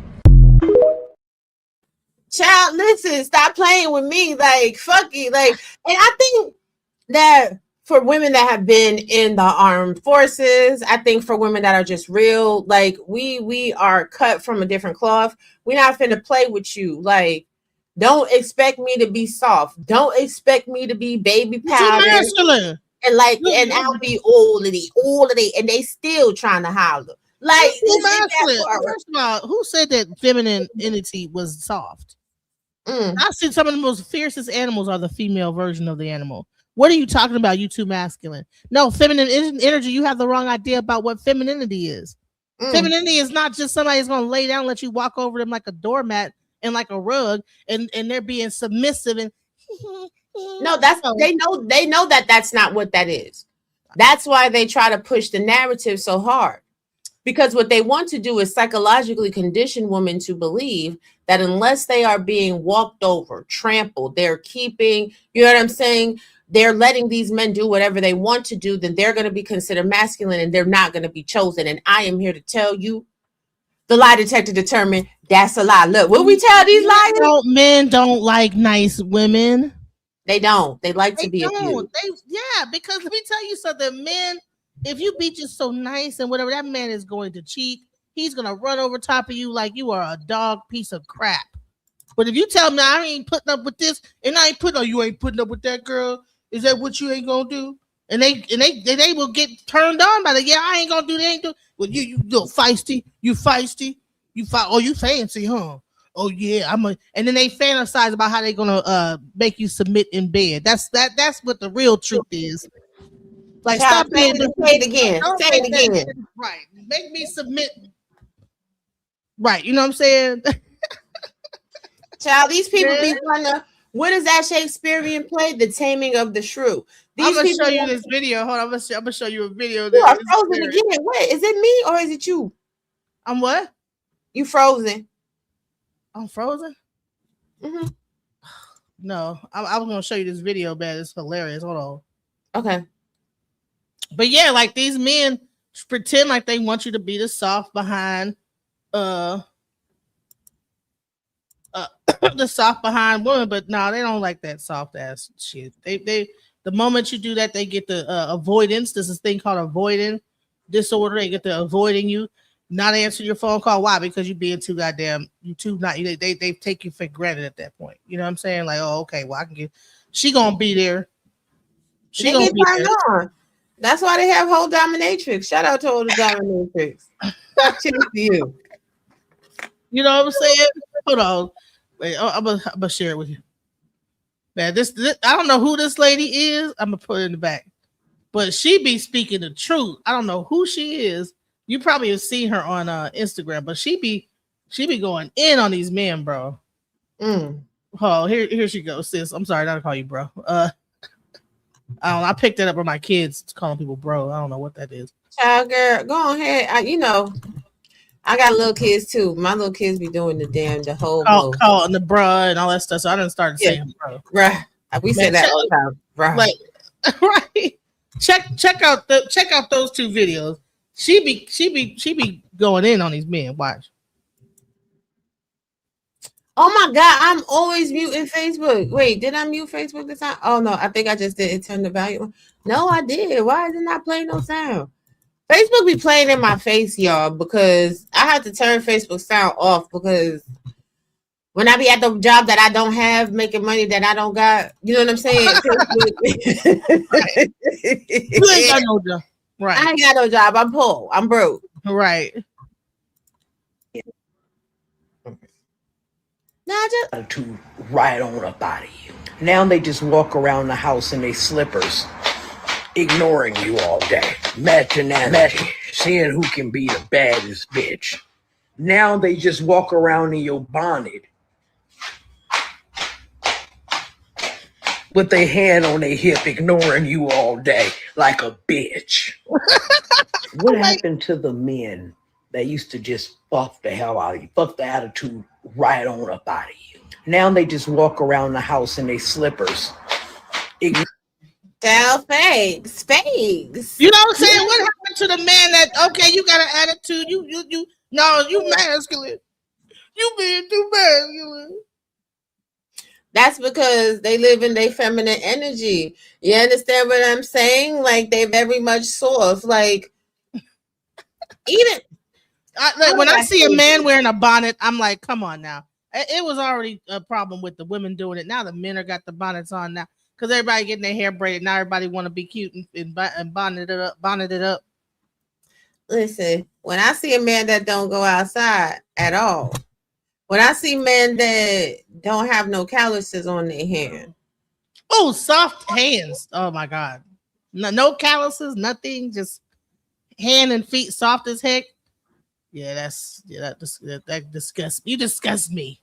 Child, listen, stop playing with me. Like, fuck it. Like, and I think that for women that have been in the armed forces, I think for women that are just real, like we are cut from a different cloth. We're not finna play with you. Like, don't expect me to be soft. Don't expect me to be baby powder. Too masculine. And like, and I'll be all of the, and they still trying to holler. Like, too masculine. First of all, who said that feminine entity was soft? I see some of the most fiercest animals are the female version of the animal. What are you talking about? You too masculine. No, feminine energy. You have the wrong idea about what femininity is. Femininity is not just somebody who's going to lay down and let you walk over them like a doormat and like a rug, and they're being submissive and no, that's they know that that's not what that is. That's why they try to push the narrative so hard. Because what they want to do is psychologically condition women to believe that unless they are being walked over, trampled, they're keeping, you know what I'm saying? They're letting these men do whatever they want to do, then they're going to be considered masculine and they're not going to be chosen. And I am here to tell you, the lie detector determined that's a lie. Look, will we tell these liars? Men don't like nice women. They don't. They like to be abused. Because let me tell you something, men. If you be just so nice and whatever, that man is going to cheat. He's going to run over top of you like you are a dog piece of crap. But if you tell me I ain't putting up with this, and I ain't putting up, you ain't putting up with that girl, is that what you ain't going to do? And they will get turned on by the, I ain't going to do that. Well, you little feisty, you feisty, oh, you fancy, huh? Oh yeah, and then they fantasize about how they're going to make you submit in bed. That's what the real truth is. Like, Child, stop saying say it again. Say it again. Right. Make me submit. Right. You know what I'm saying? Child, these people be trying to. What is that Shakespearean play? The Taming of the Shrew. I'm gonna show you this video. Hold on, I'm gonna show you a video. You are frozen again. Wait, is it me or is it you? I'm what? You frozen? I'm frozen. Mm-hmm. No, I'm gonna show you this video, man. It's hilarious. Hold on. Okay. But yeah, like these men pretend like they want you to be the soft behind, the soft behind woman, but no, they don't like that soft ass shit. They the moment you do that, they get the avoidance. There's this thing called avoiding disorder. They get the avoiding you, not answering your phone call. Why? Because you being too goddamn, they take you for granted at that point. You know what I'm saying? Like, oh, okay, well I can get. She gonna be there. She gonna be there. On. That's why they have whole dominatrix. Shout out to all the dominatrix. Talk to you. You know what I'm saying? Hold on. Wait, I'm gonna share it with you. Man, this I don't know who this lady is. I'm gonna put it in the back. But she be speaking the truth. I don't know who she is. You probably have seen her on Instagram, but she be going in on these men, bro. Oh, here she goes, sis. I'm sorry, not to call you bro. I don't know. I picked that up with my kids calling people bro. I don't know what that is. Child girl, go ahead. I got little kids too. My little kids be doing the whole calling the bruh and all that stuff. So I didn't start saying bro. Right. We say that all the time. Right. Like, right. Check out those two videos. She be going in on these men. Watch. Oh my God, I'm always muting Facebook. Wait, did I mute Facebook this time? Oh no, I think I just did. It turned the volume. No, I did. Why is it not playing no sound? Facebook be playing in my face, y'all, because I have to turn Facebook sound off because when I be at the job that I don't have, making money that I don't got, you know what I'm saying? You ain't got no job. Right. I ain't got no job. I'm poor. I'm broke. Right. To ride on up out of you. Now they just walk around the house in their slippers, ignoring you all day. Matching, seeing who can be the baddest bitch. Now they just walk around in your bonnet with their hand on their hip, ignoring you all day like a bitch. What happened to the men that used to just fuck the hell out of you, fuck the attitude right on up out of you? Now they just walk around the house in their slippers. Damn, Child fakes. You know what I'm saying? What happened to the man that okay, you got an attitude, you no, you masculine. You being too masculine. That's because they live in their feminine energy. You understand what I'm saying? Like they very much soft. Like even When I see a man wearing a bonnet, I'm like, come on now. It was already a problem with the women doing it. Now the men are got the bonnets on now because everybody getting their hair braided. Now everybody want to be cute and bonneted up. Listen, when I see a man that don't go outside at all, when I see men that don't have no calluses on their hand. Oh, soft hands. Oh my God. No calluses, nothing, just hand and feet soft as heck. Yeah, that disgusts you. Disgust me.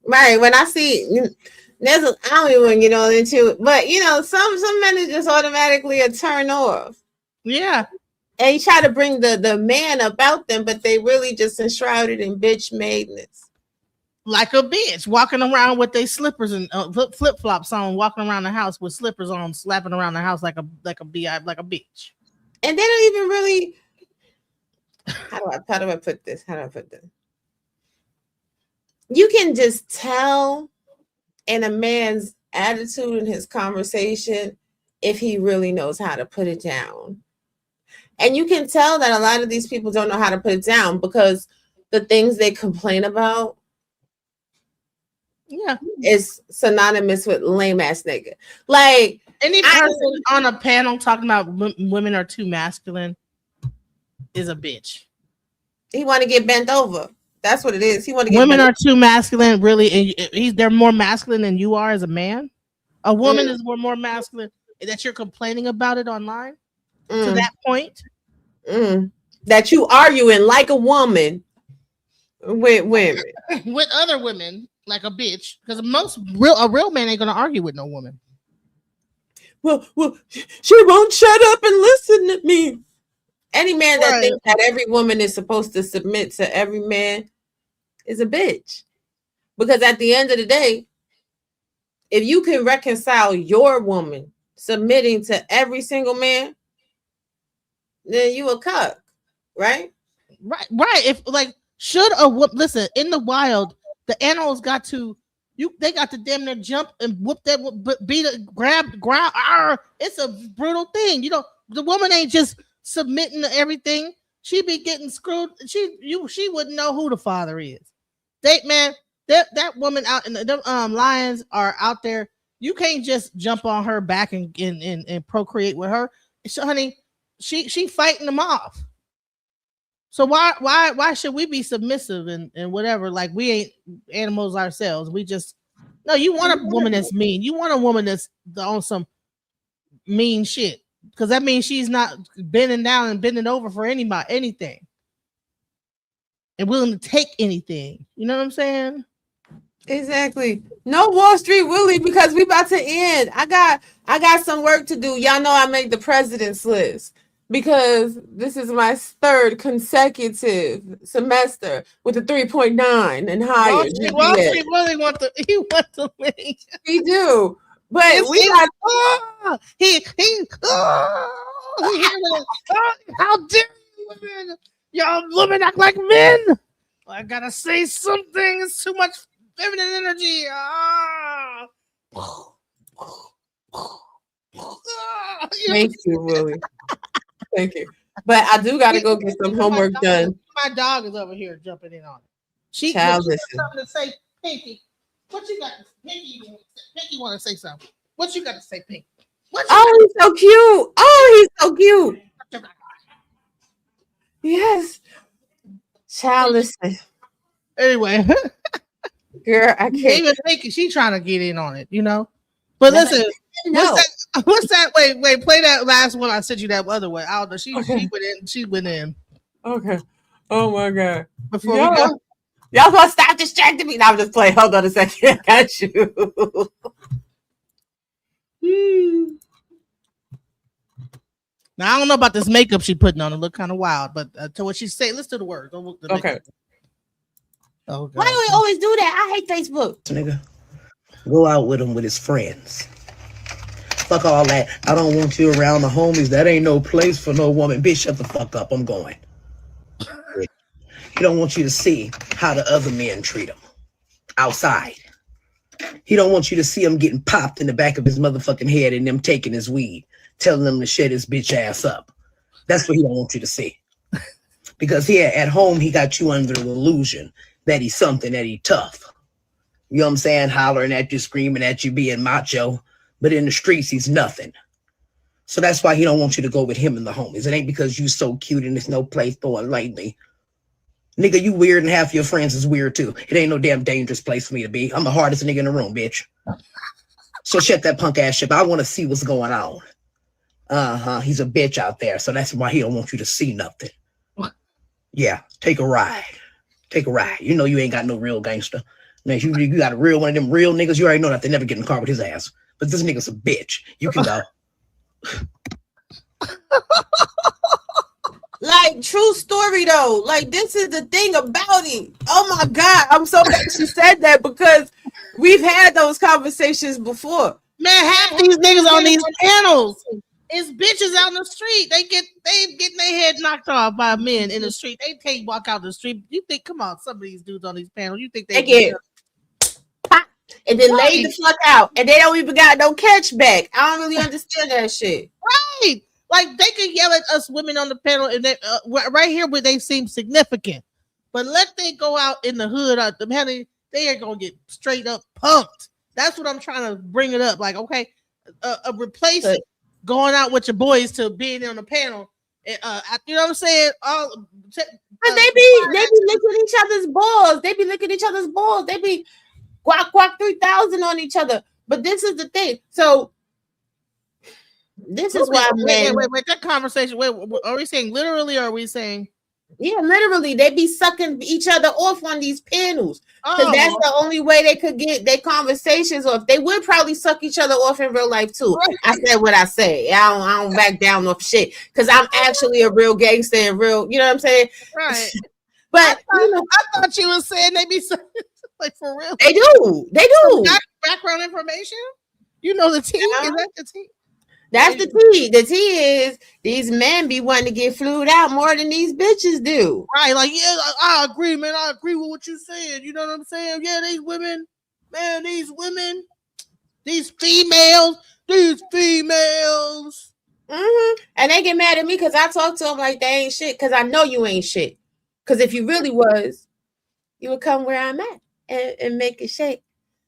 Right. When I see I don't even want to get on into it, but some men are just automatically a turn off. Yeah. And you try to bring the man about them, but they really just enshrouded in bitch madeness. Like a bitch walking around with their slippers and flip flops on, walking around the house with slippers on, slapping around the house like a bitch. And they don't even really. How do I put this? You can just tell in a man's attitude and his conversation if he really knows how to put it down. And you can tell that a lot of these people don't know how to put it down because the things they complain about is synonymous with lame ass nigga. Like any person on a panel talking about women are too masculine is a bitch. He want to get bent over. That's what it is. He want to get women are too masculine, really, and they're more masculine than you are as a man. A woman is more masculine that you're complaining about it online to that point. That you arguing like a woman with women. With other women, like a bitch. Because a real man ain't gonna argue with no woman. Well, she won't shut up and listen to me. Any man that thinks that every woman is supposed to submit to every man is a bitch. Because at the end of the day, if you can reconcile your woman submitting to every single man, then you a cuck, right? Right. If should a listen in the wild, the animals got to they got to damn near jump and whoop that, beat it, grab. It's a brutal thing. The woman ain't just submitting to everything. She be getting screwed. She wouldn't know who the father is. That woman out in the lions are out there. You can't just jump on her back and procreate with her. So, honey, she fighting them off. So why should we be submissive and whatever? Like we ain't animals ourselves. We just no. You want a woman that's mean. You want a woman that's on some mean shit because that means she's not bending down and bending over for anything and willing to take anything. You know what I'm saying? Exactly. No Wall Street Willie because we about to end. I got some work to do. Y'all know I made the president's list because this is my third consecutive semester with a 3.9 and higher. Wall Street Willie want to win. He do. But how dare you women? Y'all women act like men. I gotta say something. It's too much feminine energy. Thank you, Willie. Thank you. But I do got to go get some homework done. My dog is over here jumping in on it. She got something to say, Pinky. What you got? Pinky want to say something. What you got to say, Pinky? He's so cute. He's so cute. Yes. Child, listen. Anyway. Girl, I can't. Even Pinky, she trying to get in on it, But listen, what's that? Wait, play that last one. I sent you that other one. I don't know. She went in. Okay. Oh my God. Before we go. Y'all gonna stop distracting me. Now I'm just playing. Hold on a second. I got you. Now I don't know about this makeup she putting on. It look kind of wild, but to what she say, listen to the words. Okay. Oh, God. Why do we always do that? I hate Facebook. Nigga, go out with him with his friends. fuck all that. I don't want you around the homies. That ain't no place for no woman. Bitch, shut the fuck up. I'm going. He don't want you to see how the other men treat him outside. He don't want you to see him getting popped in the back of his motherfucking head and them taking his weed, telling him to shut his bitch ass up. That's what he don't want you to see. Because here at home, he got you under the illusion that he's something, that he tough. You know what I'm saying? Hollering at you, screaming at you, being macho. But in the streets, he's nothing. So that's why he don't want you to go with him and the homies. It ain't because you so cute and there's no place going lately. Nigga, you weird and half your friends is weird too. It ain't no damn dangerous place for me to be. I'm the hardest nigga in the room, bitch. So shut that punk ass shit. I want to see what's going on. He's a bitch out there. So that's why he don't want you to see nothing. Yeah, take a ride. Take a ride. You know you ain't got no real gangster. Now, you got a real one of them real niggas. You already know that they never get in the car with his ass. But this nigga's a bitch. You can go. Like, true story though. Like, this is the thing about it. Oh my God, I'm so glad she said that because we've had those conversations before. Man, half these niggas on these panels is bitches out in the street. They getting their head knocked off by men in the street. They can't walk out the street. You think, come on, some of these dudes on these panels, you think they get pop and then lay the fuck out, and they don't even got no catch back. I don't really understand that shit. Right. Like, they can yell at us women on the panel, and they right here where they seem significant. But let they go out in the hood, they are going to get straight up pumped. That's what I'm trying to bring it up. Like, okay, replace going out with your boys to being on the panel. You know what I'm saying? But they be licking each other's balls. They be licking each other's balls. They be guac 3000 on each other. But this is the thing. So this is why wait, that conversation. Wait, are we saying literally or are we saying? Yeah, literally. They be sucking each other off on these panels. Because that's the only way they could get their conversations off. They would probably suck each other off in real life too. Right. I said what I say. I don't back down off shit. Because I'm actually a real gangster and real, you know what I'm saying? Right. But I thought you were saying they be like for real. They do. They do. Background information? You know the tea? Is that the tea? That's the tea. The tea is these men be wanting to get flued out more than these bitches do. Right. Like, yeah, I agree, man. I agree with what you're saying. You know what I'm saying? Yeah, these women, these females. And they get mad at me because I talk to them like they ain't shit because I know you ain't shit. Because if you really was, you would come where I'm at and make it shake.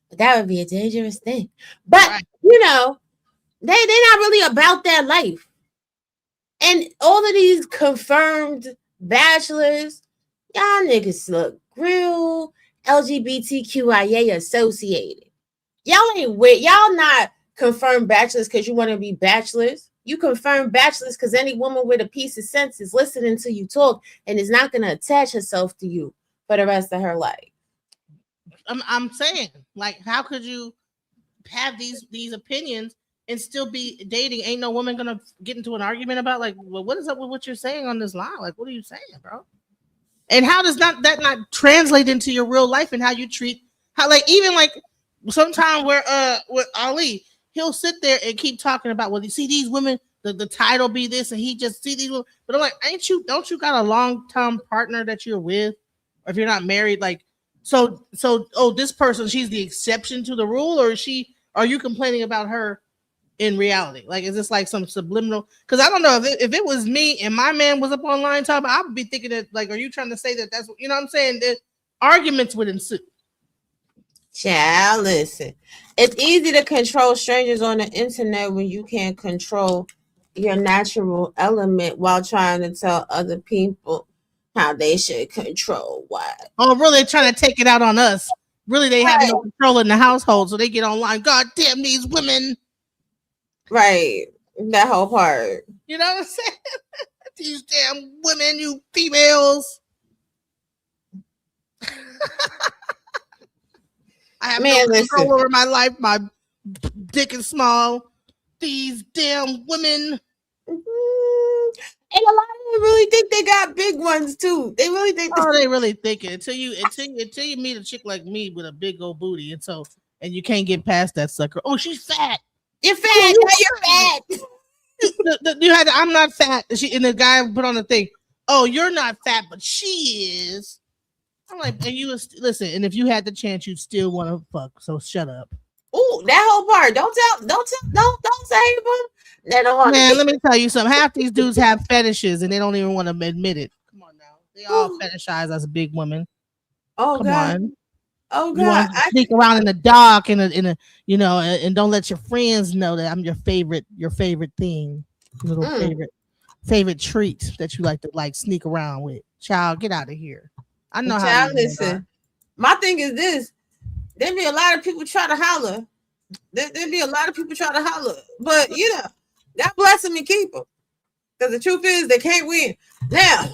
But that would be a dangerous thing. But, right. You know, they're not really about that life. And all of these confirmed bachelors, y'all niggas look real LGBTQIA associated. Y'all not confirmed bachelors because you want to be bachelors. You confirm bachelors because any woman with a piece of sense is listening to you talk and is not going to attach herself to you for the rest of her life. I'm saying, like, how could you have these opinions and still be dating? Ain't no woman gonna get into an argument about, like, well, what is up with what you're saying on this line? Like, what are you saying, bro? And how does that not translate into your real life and how you treat, how, like, even like sometime where with Ali, he'll sit there and keep talking about, well, you see these women, the title be this, and he just see these women. But I'm like, don't you got a long-term partner that you're with? Or if you're not married, like, so this person, she's the exception to the rule, or are you complaining about her in reality? Like, is this like some subliminal? Because I don't know if it was me and my man was up online talking, I would be thinking that, like, are you trying to say that that's, you know what I'm saying? That arguments would ensue. Child, listen. It's easy to control strangers on the internet when you can't control your natural element while trying to tell other people how they should control what. Oh, really? They're trying to take it out on us. Really, they have no control in the household, so they get online. God damn these women. Right. That whole part. You know what I'm saying? These damn women, you females. I have no control over my life. My dick is small. These damn women. And a lot of them really think they got big ones too. They really think. Oh, they really think it until you meet a chick like me with a big old booty, and you can't get past that sucker. Oh, she's fat. You're fat. Now you're fat. You had I'm not fat. And the guy put on the thing. Oh, you're not fat, but she is. I'm like, and you listen. And if you had the chance, you'd still want to fuck. So shut up. Ooh, that whole part. Don't say them. They don't want. Man, let me tell you something. Half these dudes have fetishes, and they don't even want to admit it. Come on now, they all fetishize us big women. Oh Come God. on. Oh You God. want to sneak around in the dark in a and don't let your friends know that I'm your favorite thing, little favorite treat that you like to sneak around with. Child, get out of here. I know how. Listen, my thing is this: there be a lot of people try to holler. There be a lot of people try to holler, but God bless them and keep them. Because the truth is, they can't win. Now,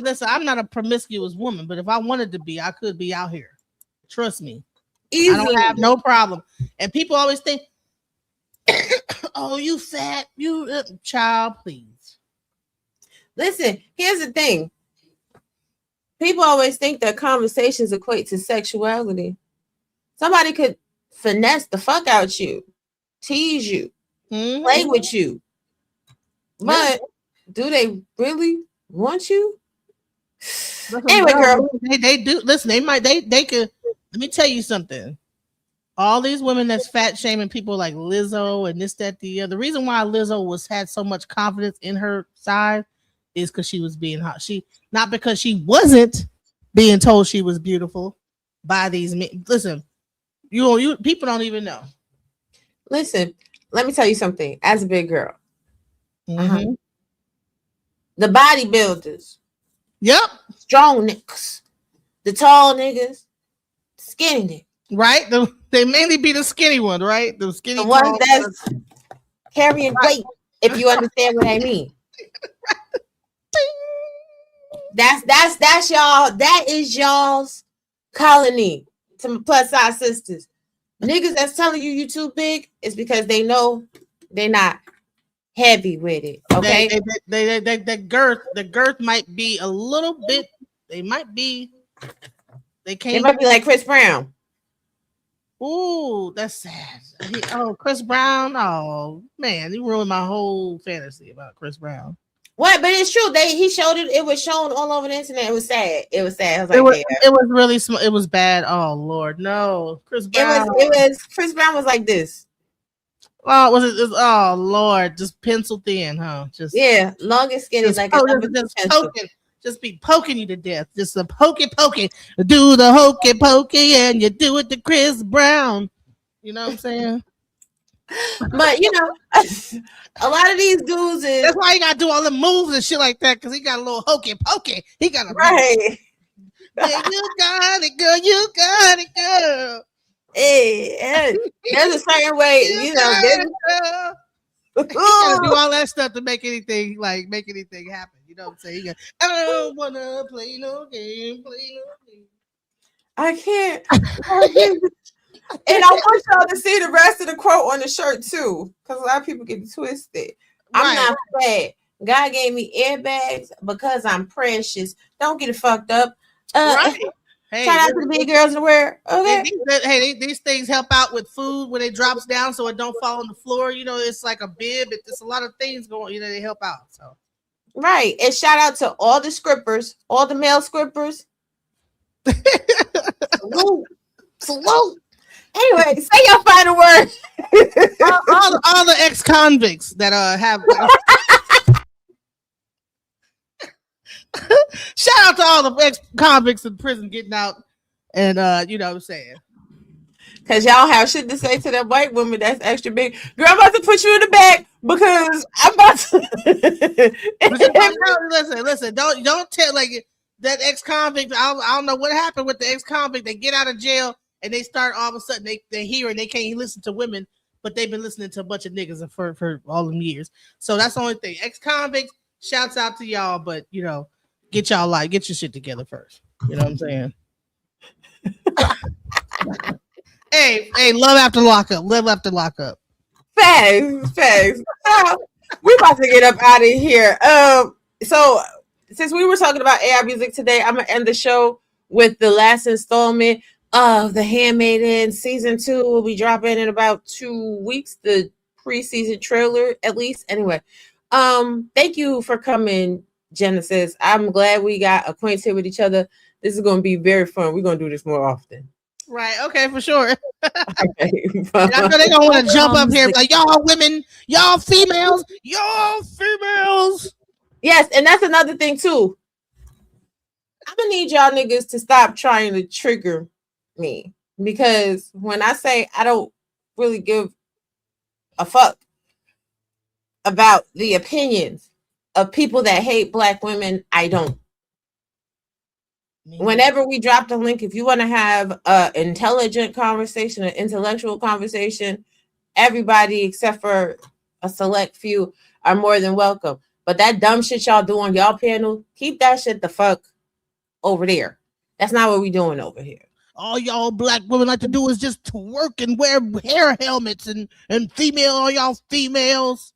listen, I'm not a promiscuous woman, but if I wanted to be, I could be out here. Trust me. Easily. I don't have no problem. And people always think, oh, you fat, you child, please. Listen, here's the thing. People always think that conversations equate to sexuality. Somebody could finesse the fuck out you, tease you, play with you. But do they really want you? Anyway, girl. They do. Listen, they could. Let me tell you something. All these women that's fat shaming people like Lizzo and this, that, the other. The reason why Lizzo had so much confidence in her side is because she was being hot. Not because she wasn't being told she was beautiful by these men. Listen, you people don't even know. Listen, let me tell you something. As a big girl, the bodybuilders, strong niggas, the tall niggas, skinny niggas, right? They mainly be the skinny one, right? The skinny, the ones that's carrying weight. If you understand what I mean. That's y'all. That is y'all's colony to plus size sisters. Niggas that's telling you too big is because they know they're not heavy with it. Okay, the girth might be a little bit. They might be. They might be like Chris Brown. Ooh, that's sad. Chris Brown. Oh man, you ruined my whole fantasy about Chris Brown. What? But it's true. He showed it. It was shown all over the internet. It was sad. I was like, it was really small. It was bad. Oh Lord, no, Chris Brown. It was Chris Brown was like this. Oh, was it? Oh Lord, just pencil thin, huh? Just long and skinny, like just be poking you to death. Just a pokey. Do the hokey pokey, and you do it to Chris Brown. You know what I'm saying? But a lot of these dudes is that's why he gotta do all the moves and shit like that, because he got a little hokey pokey. He got a right. Yeah, you got it, girl. You got it, girl. Hey, there's a certain way, you gotta do all that stuff to make anything happen. You know what I'm saying? I don't wanna play no game. I can't. And I want y'all to see the rest of the quote on the shirt too, because a lot of people get it twisted. I'm not fat. God gave me airbags because I'm precious. Don't get it fucked up. Right. Hey, shout out to the big girls in the world. Okay. These things help out with food when it drops down so it don't fall on the floor. It's like a bib. It's a lot of things going. They help out. So. Right. And shout out to all the scrippers, all the male scrippers. Salute. Anyway, say your final word. all the ex-convicts that have. Shout out to all the ex-convicts in prison getting out, and you know what I'm saying. Because y'all have shit to say to that white woman that's extra big. Girl, I'm about to put you in the back because I'm about to. Listen. Don't tell that ex-convict. I don't know what happened with the ex-convict. They get out of jail. And they start all of a sudden they hear and they can't listen to women, but they've been listening to a bunch of niggas for all them years. So that's the only thing. Ex-convicts, shouts out to y'all, but get your shit together first. You know what I'm saying? hey, love after lockup. Live after lockup. Facts. We about to get up out of here. So since we were talking about AI music today, I'm gonna end the show with the last installment The Handmaiden season 2 will be dropping in about 2 weeks. The pre-season trailer, at least. Anyway, thank you for coming, Genesis. I'm glad we got acquainted with each other. This is going to be very fun. We're going to do this more often. Right. Okay, for sure. Okay. I know they don't want to jump up here like, y'all women, y'all females. Yes, and that's another thing too. I'm gonna need y'all niggas to stop trying to trigger me, because when I say I don't really give a fuck about the opinions of people that hate Black women, I don't. Whenever we drop the link, if you want to have an intelligent conversation, an intellectual conversation, everybody except for a select few are more than welcome. But that dumb shit y'all do on y'all panel, keep that shit the fuck over there. That's not what we doing over here. All y'all Black women like to do is just twerk and wear hair helmets and all y'all females.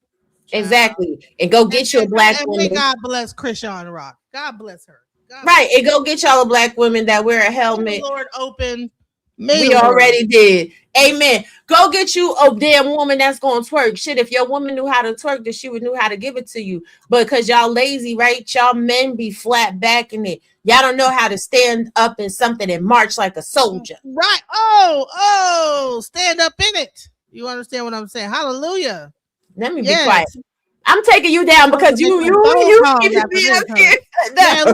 Exactly. And go get you a Black woman. God bless Krishan Rock. God bless her. Right, and go get y'all a Black women that wear a helmet. Lord open. We already did. Amen. Go get you a damn woman that's gonna twerk. Shit, if your woman knew how to twerk, then she would know how to give it to you. But because y'all lazy, right? Y'all men be flat back in it. Y'all don't know how to stand up in something and march like a soldier. Right. Oh, stand up in it. You understand what I'm saying? Hallelujah. Let me be quiet. I'm taking you down because you keep me up here. Yeah,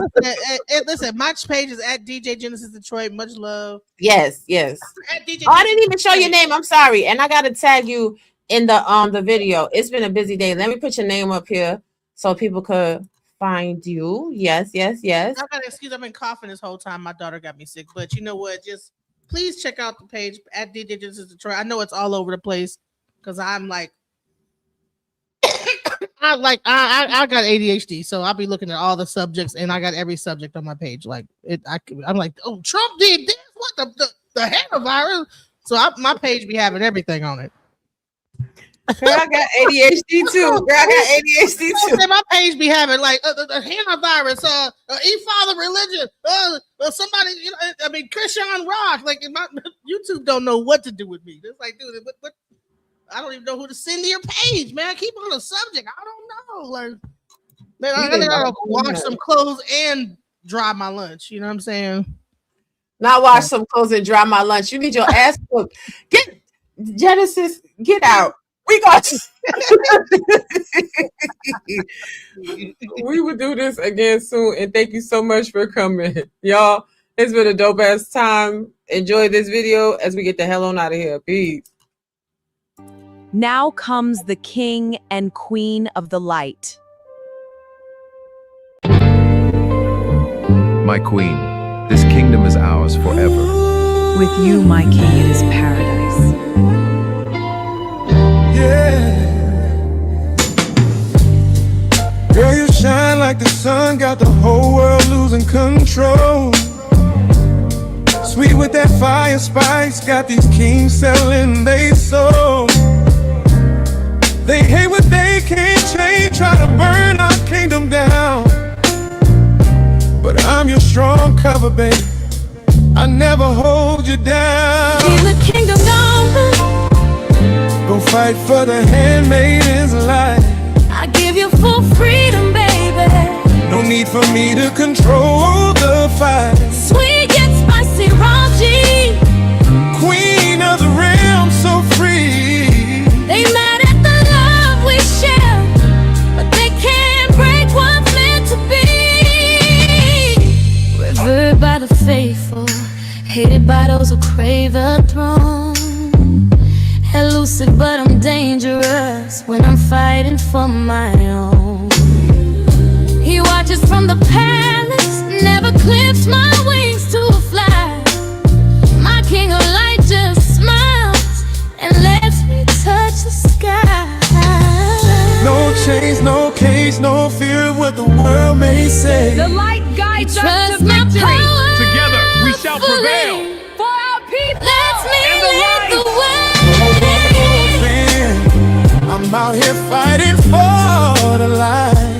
listen, my page is at DJ Genesis Detroit. Much love. Yes. I didn't even show your name. I'm sorry. And I gotta tag you in the video. It's been a busy day. Let me put your name up here so people could find you. Yes. I gotta excuse. I've been coughing this whole time. My daughter got me sick. But you know what? Just please check out the page at DJ Genesis Detroit. I know it's all over the place because I'm like I got ADHD, so I'll be looking at all the subjects, and I got every subject on my page. Like I'm like, oh, Trump did this. What the hantavirus? So my page be having everything on it. Girl, I got ADHD too. My page be having like the hantavirus, e-father religion, somebody, I mean, Krishan Rock. Like my YouTube don't know what to do with me. It's like, dude, what? I don't even know who to send to your page, man. Keep on the subject. I don't know. Like, man, I gotta wash some clothes and dry my lunch. You know what I'm saying? Not wash some clothes and dry my lunch. You need your ass cooked. Get Genesis. Get out. We got. We will do this again soon, and thank you so much for coming, y'all. It's been a dope ass time. Enjoy this video as we get the hell on out of here. Peace. Now comes the king and queen of the light. My queen, this kingdom is ours forever. With you, my king, it is paradise. Yeah. Girl, you shine like the sun, got the whole world losing control. Sweet with that fire spice, got these kings selling they soul. They hate what they can't change, try to burn our kingdom down. But I'm your strong cover, babe. I never hold you down. Be the kingdom come. Go fight for the handmaiden's life. I give you full freedom, baby. No need for me to control the fight. Sweet yet spicy, raunchy. Queen of the realm, so free. They mad at the love we share, but they can't break what's meant to be. Revered by the faithful, hated by those who crave the throne. Elusive, but I'm dangerous when I'm fighting for my own. He watches from the palace, never clips my wings to fly. My king of light just smiles and lets me touch the sky. No chains, no cage, no fear of what the world may say. The light guides us to my victory. power Together we shall prevail. For our people lets me and the lead the light. way. I'm out here fighting for the light.